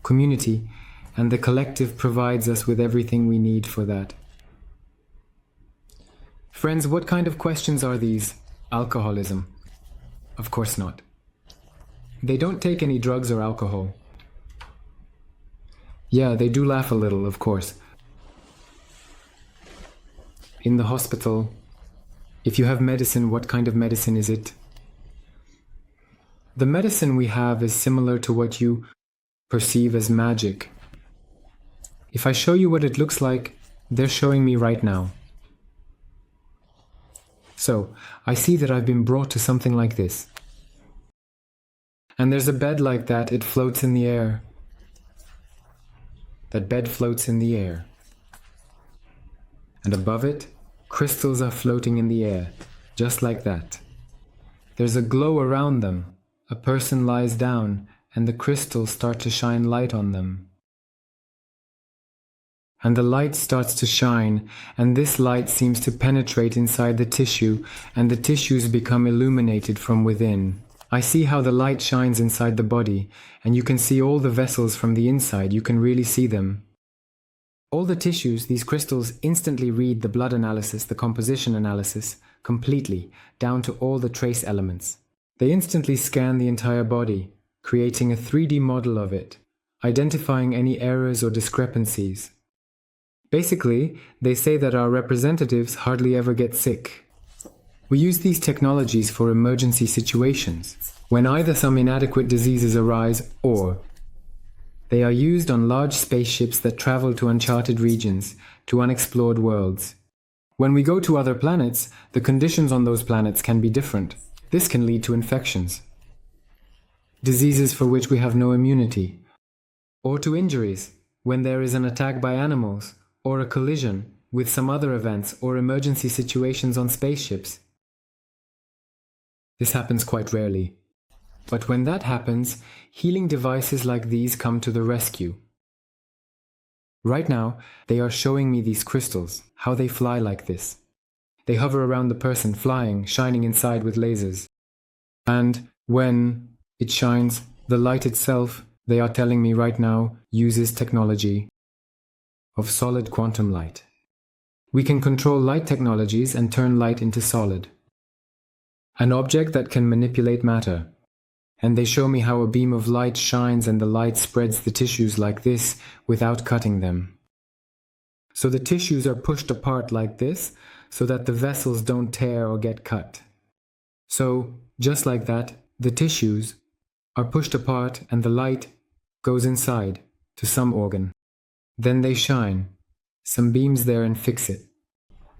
community, and the collective provides us with everything we need for that. Friends, what kind of questions are these? Alcoholism? Of course not. They don't take any drugs or alcohol. Yeah, they do laugh a little, of course. In the hospital, if you have medicine, what kind of medicine is it? The medicine we have is similar to what you perceive as magic. If I show you what it looks like, they're showing me right now. So, I see that I've been brought to something like this. And there's a bed like that, it floats in the air. That bed floats in the air. And above it, crystals are floating in the air, just like that. There's a glow around them. A person lies down, and the crystals start to shine light on them. And the light starts to shine, and this light seems to penetrate inside the tissue, and the tissues become illuminated from within. I see how the light shines inside the body, and you can see all the vessels from the inside, you can really see them. All the tissues, these crystals instantly read the blood analysis, the composition analysis, completely, down to all the trace elements. They instantly scan the entire body, creating a 3D model of it, identifying any errors or discrepancies. Basically, they say that our representatives hardly ever get sick. We use these technologies for emergency situations, when either some inadequate diseases arise or they are used on large spaceships that travel to uncharted regions, to unexplored worlds. When we go to other planets, the conditions on those planets can be different. This can lead to infections, diseases for which we have no immunity, or to injuries when there is an attack by animals, or a collision with some other events or emergency situations on spaceships. This happens quite rarely. But when that happens, healing devices like these come to the rescue. Right now, they are showing me these crystals, how they fly like this. They hover around the person, flying, shining inside with lasers. And when it shines, the light itself, they are telling me right now, uses technology of solid quantum light. We can control light technologies and turn light into solid. An object that can manipulate matter. And they show me how a beam of light shines and the light spreads the tissues like this without cutting them. So the tissues are pushed apart like this so that the vessels don't tear or get cut. So, just like that, the tissues are pushed apart and the light goes inside to some organ. Then they shine, some beams there and fix it.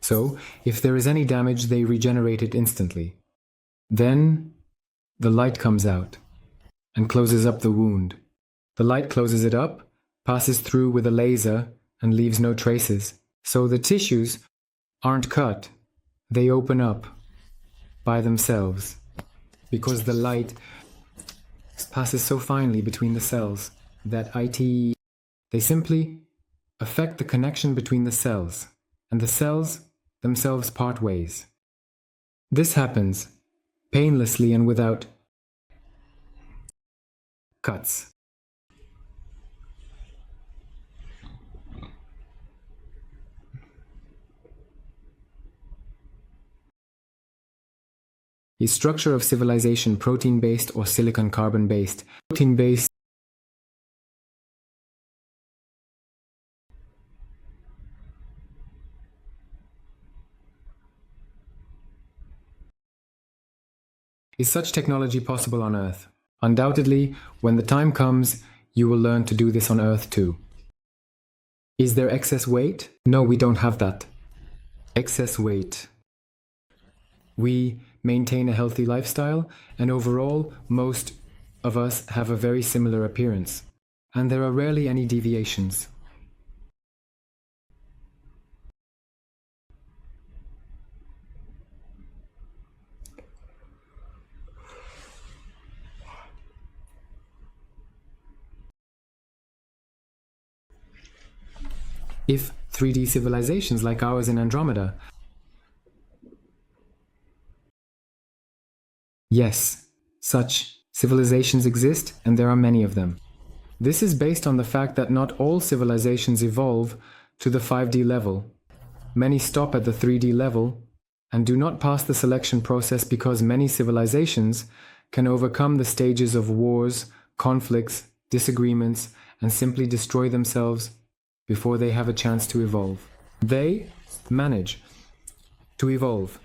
So, if there is any damage, they regenerate it instantly. Then the light comes out and closes up the wound. The light closes it up, passes through with a laser, and leaves no traces. So the tissues aren't cut, They open up by themselves because the light passes so finely between the cells that they simply affect the connection between the cells, and the cells themselves part ways. This happens painlessly and without cuts. The structure of civilization: protein-based or silicon-carbon-based. Protein-based is such technology possible on Earth? Undoubtedly, when the time comes, you will learn to do this on Earth too. Is there excess weight? No, we don't have that. Excess weight. We maintain a healthy lifestyle, and overall, most of us have a very similar appearance, and there are rarely any deviations. If 3D civilizations like ours in Andromeda. Yes, such civilizations exist, and there are many of them. This is based on the fact that not all civilizations evolve to the 5D level. Many stop at the 3D level and do not pass the selection process because many civilizations can overcome the stages of wars, conflicts, disagreements, and simply destroy themselves before they have a chance to evolve. They manage to evolve.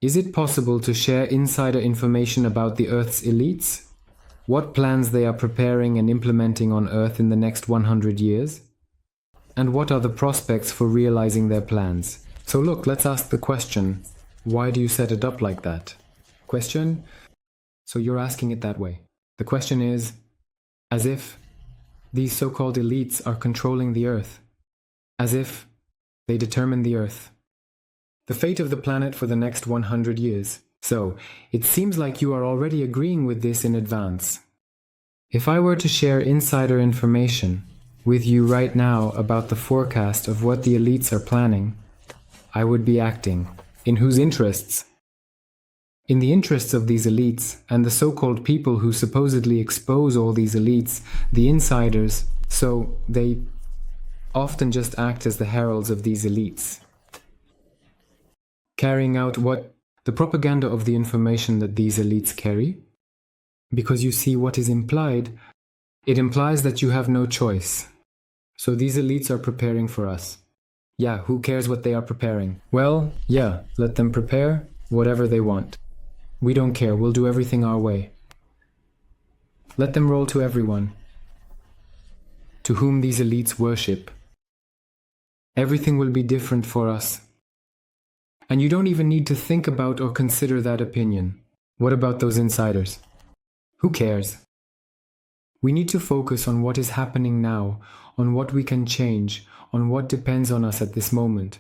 Is it possible to share insider information about the Earth's elites? What plans they are preparing and implementing on Earth in the next 100 years? And what are the prospects for realizing their plans? So look, let's ask the question, why do you set it up like that? Question? So you're asking it that way. The question is, as if these so-called elites are controlling the Earth, as if they determine the Earth, the fate of the planet for the next 100 years. So, it seems like you are already agreeing with this in advance. If I were to share insider information with you right now about the forecast of what the elites are planning, I would be acting. In whose interests? In the interests of these elites and the so-called people who supposedly expose all these elites, the insiders, so they often just act as the heralds of these elites, carrying out what? The propaganda of the information that these elites carry. Because you see what is implied, it implies that you have no choice. So these elites are preparing for us. Yeah, who cares what they are preparing? Well, yeah, let them prepare whatever they want. We don't care, we'll do everything our way. Let them roll to everyone to whom these elites worship. Everything will be different for us. And you don't even need to think about or consider that opinion. What about those insiders? Who cares? We need to focus on what is happening now, on what we can change, on what depends on us at this moment.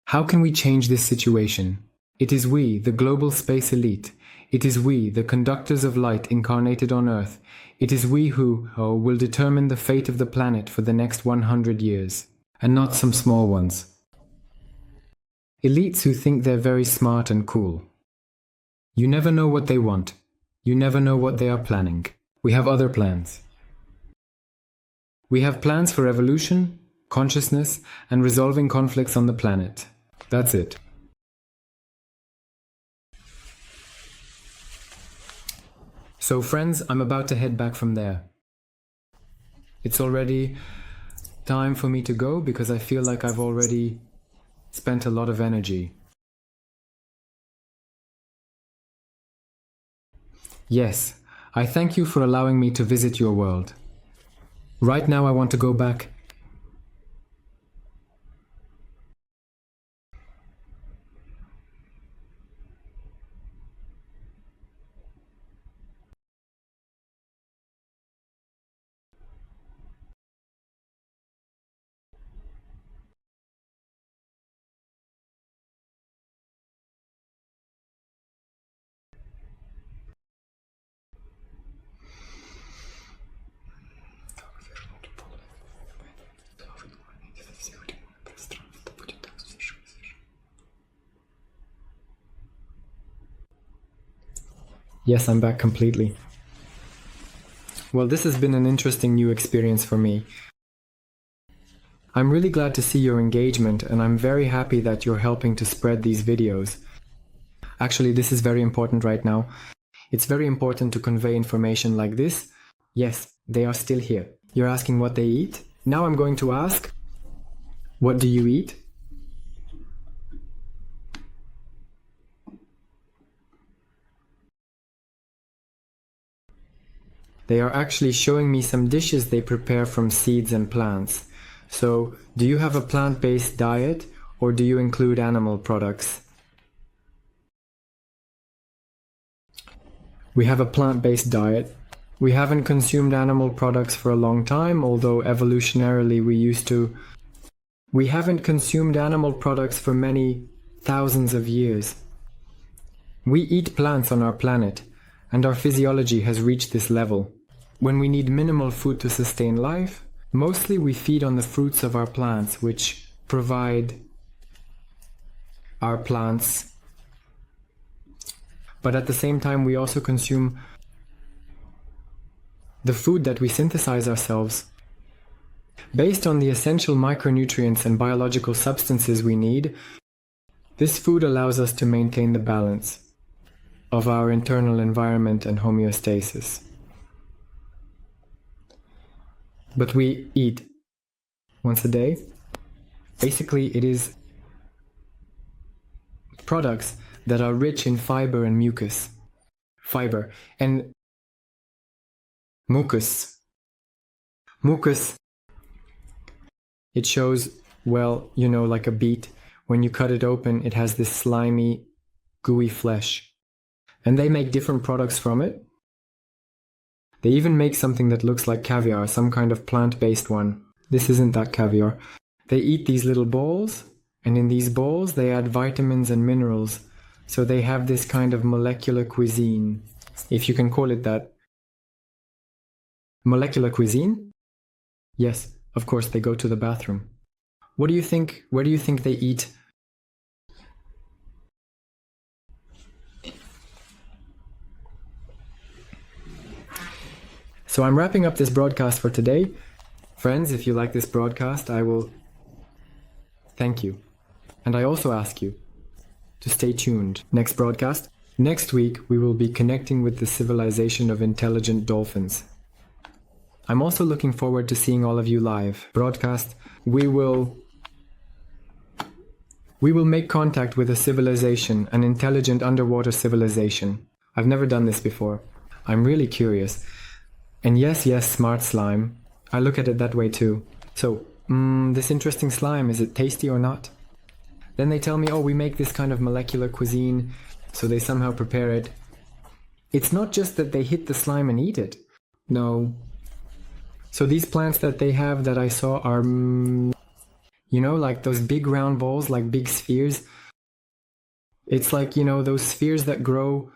How can we change this situation? It is we, the global space elite. It is we, the conductors of light incarnated on Earth. It is we who will determine the fate of the planet for the next 100 years, and not some small ones. Elites who think they're very smart and cool. You never know what they want. You never know what they are planning. We have other plans. We have plans for evolution, consciousness, and resolving conflicts on the planet. That's it. So friends, I'm about to head back from there. It's already time for me to go because I feel like I've already spent a lot of energy. Yes, I thank you for allowing me to visit your world. Right now I want to go back. Yes, I'm back completely. Well, this has been an interesting new experience for me. I'm really glad to see your engagement, and I'm very happy that you're helping to spread these videos. Actually, this is very important right now. It's very important to convey information like this. Yes, they are still here. You're asking what they eat? Now I'm going to ask, what do you eat? They are actually showing me some dishes they prepare from seeds and plants. So, do you have a plant-based diet, or do you include animal products? We have a plant-based diet. We haven't consumed animal products for a long time, although evolutionarily we used to. We haven't consumed animal products for many thousands of years. We eat plants on our planet, and our physiology has reached this level. When we need minimal food to sustain life, mostly we feed on the fruits of our plants, which provide our plants. But at the same time, we also consume the food that we synthesize ourselves. Based on the essential micronutrients and biological substances we need, this food allows us to maintain the balance of our internal environment and homeostasis. But we eat once a day. Basically, it is products that are rich in fiber and mucus. Fiber and mucus. Mucus, it shows, well, you know, like a beet. When you cut it open, it has this slimy, gooey flesh. And they make different products from it. They even make something that looks like caviar, some kind of plant-based one. This isn't that caviar. They eat these little balls, and in these balls they add vitamins and minerals. So they have this kind of molecular cuisine, if you can call it that. Molecular cuisine? Yes, of course, they go to the bathroom. What do you think? Where do you think they eat? So I'm wrapping up this broadcast for today. Friends, if you like this broadcast, I will thank you. And I also ask you to stay tuned. Next broadcast. Next week, we will be connecting with the civilization of intelligent dolphins. I'm also looking forward to seeing all of you live. Broadcast. We will make contact with a civilization, an intelligent underwater civilization. I've never done this before. I'm really curious. And yes, smart slime. I look at it that way too. So, this interesting slime, is it tasty or not? Then they tell me, oh, we make this kind of molecular cuisine, so they somehow prepare it. It's not just that they hit the slime and eat it. No. So these plants that they have that I saw are, you know, like those big round balls, like big spheres. It's like, you know, those spheres that grow.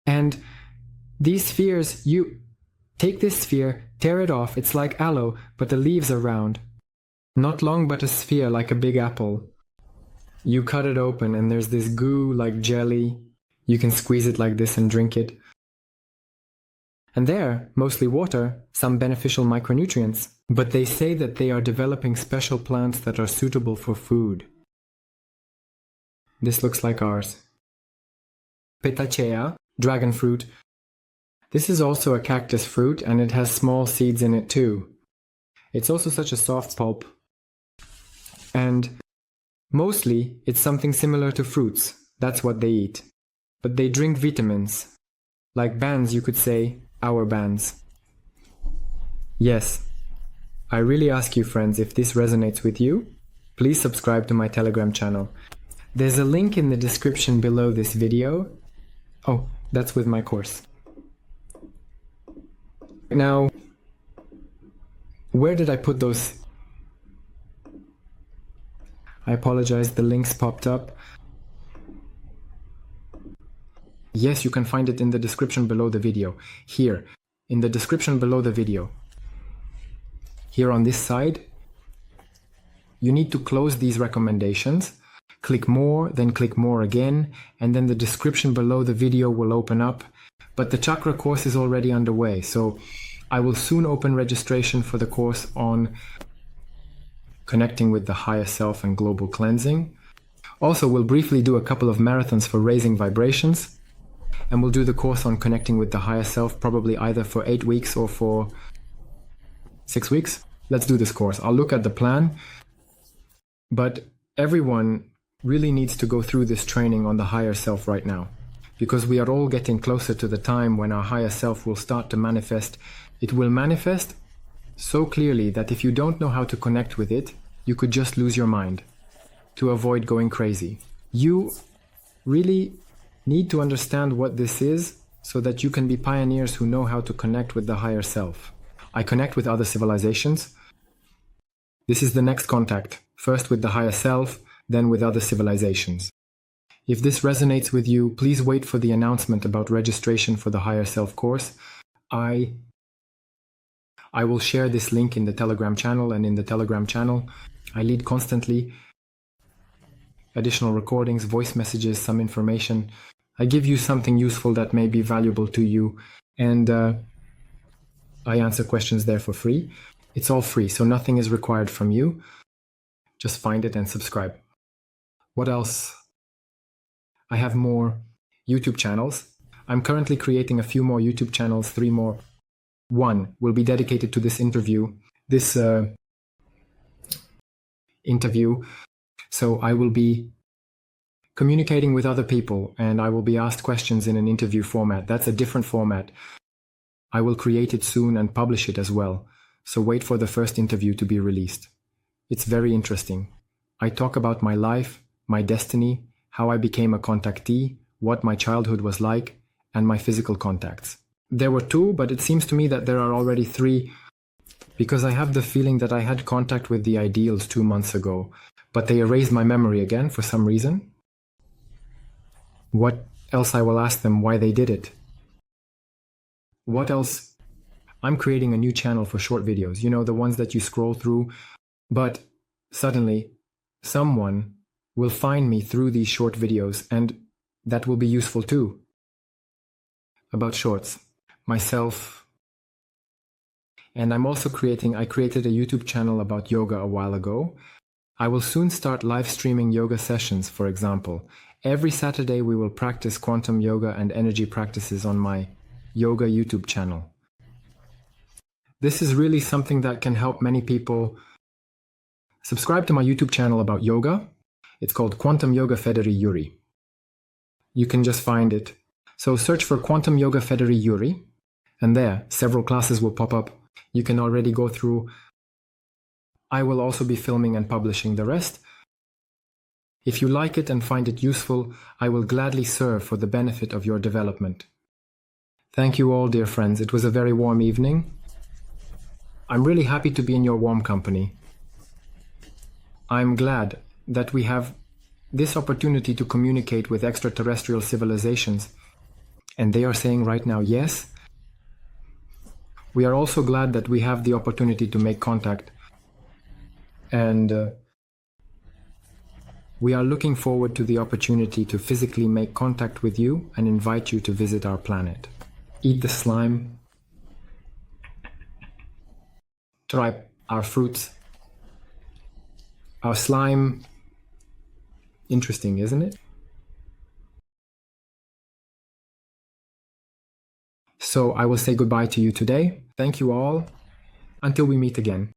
And these spheres, you take this sphere, tear it off, it's like aloe, but the leaves are round. Not long, but a sphere like a big apple. You cut it open and there's this goo like jelly. You can squeeze it like this and drink it. And there, mostly water, some beneficial micronutrients. But they say that they are developing special plants that are suitable for food. This looks like ours. Petachea, dragon fruit. This is also a cactus fruit, and it has small seeds in it too. It's also such a soft pulp. And mostly, it's something similar to fruits. That's what they eat. But they drink vitamins. Like bands, you could say, our bands. Yes. I really ask you, friends, if this resonates with you, please subscribe to my Telegram channel. There's a link in the description below this video. Oh, that's with my course. Now, where did I put those? I apologize, the links popped up. Yes, you can find it in the description below the video. Here, in the description below the video. Here on this side, you need to close these recommendations, Click more, then click more again, and then the description below the video will open up. But the chakra course is already underway, so I will soon open registration for the course on connecting with the higher self and global cleansing. Also, we'll briefly do a couple of marathons for raising vibrations, and we'll do the course on connecting with the higher self, probably either for 8 weeks or for 6 weeks. Let's do this course. I'll look at the plan, but everyone really needs to go through this training on the higher self right now, because we are all getting closer to the time when our higher self will start to manifest. It will manifest so clearly that if you don't know how to connect with it, you could just lose your mind to avoid going crazy. You really need to understand what this is so that you can be pioneers who know how to connect with the higher self. I connect with other civilizations. This is the next contact, first with the higher self, then with other civilizations. If this resonates with you, please wait for the announcement about registration for the higher self course. I will share this link in the Telegram channel, and in the Telegram channel, I lead constantly additional recordings, voice messages, some information. I give you something useful that may be valuable to you, and I answer questions there for free. It's all free, so nothing is required from you. Just find it and subscribe. What else? I have more YouTube channels. I'm currently creating a few more YouTube channels, 3 more. One will be dedicated to this interview. So I will be communicating with other people, and I will be asked questions in an interview format. That's a different format. I will create it soon and publish it as well. So wait for the first interview to be released. It's very interesting. I talk about my life, my destiny, how I became a contactee, what my childhood was like, and my physical contacts. There were 2, but it seems to me that there are already 3, because I have the feeling that I had contact with the ideals 2 months ago, but they erased my memory again for some reason. What else? I will ask them why they did it. What else? I'm creating a new channel for short videos, the ones that you scroll through, but suddenly someone will find me through these short videos, and that will be useful too. About shorts, myself, and I created a YouTube channel about yoga a while ago. I will soon start live streaming yoga sessions, for example. Every Saturday we will practice quantum yoga and energy practices on my yoga YouTube channel. This is really something that can help many people. Subscribe to my YouTube channel about yoga. It's called Quantum Yoga Federi Yuri. You can just find it. So search for Quantum Yoga Federi Yuri, and there, several classes will pop up. You can already go through. I will also be filming and publishing the rest. If you like it and find it useful, I will gladly serve for the benefit of your development. Thank you all, dear friends. It was a very warm evening. I'm really happy to be in your warm company. I'm glad that we have this opportunity to communicate with extraterrestrial civilizations, and they are saying right now yes. We are also glad that we have the opportunity to make contact, and we are looking forward to the opportunity to physically make contact with you and invite you to visit our planet. Eat the slime. Try our fruits. Our slime. Interesting, isn't it? So I will say goodbye to you today. Thank you all. Until we meet again.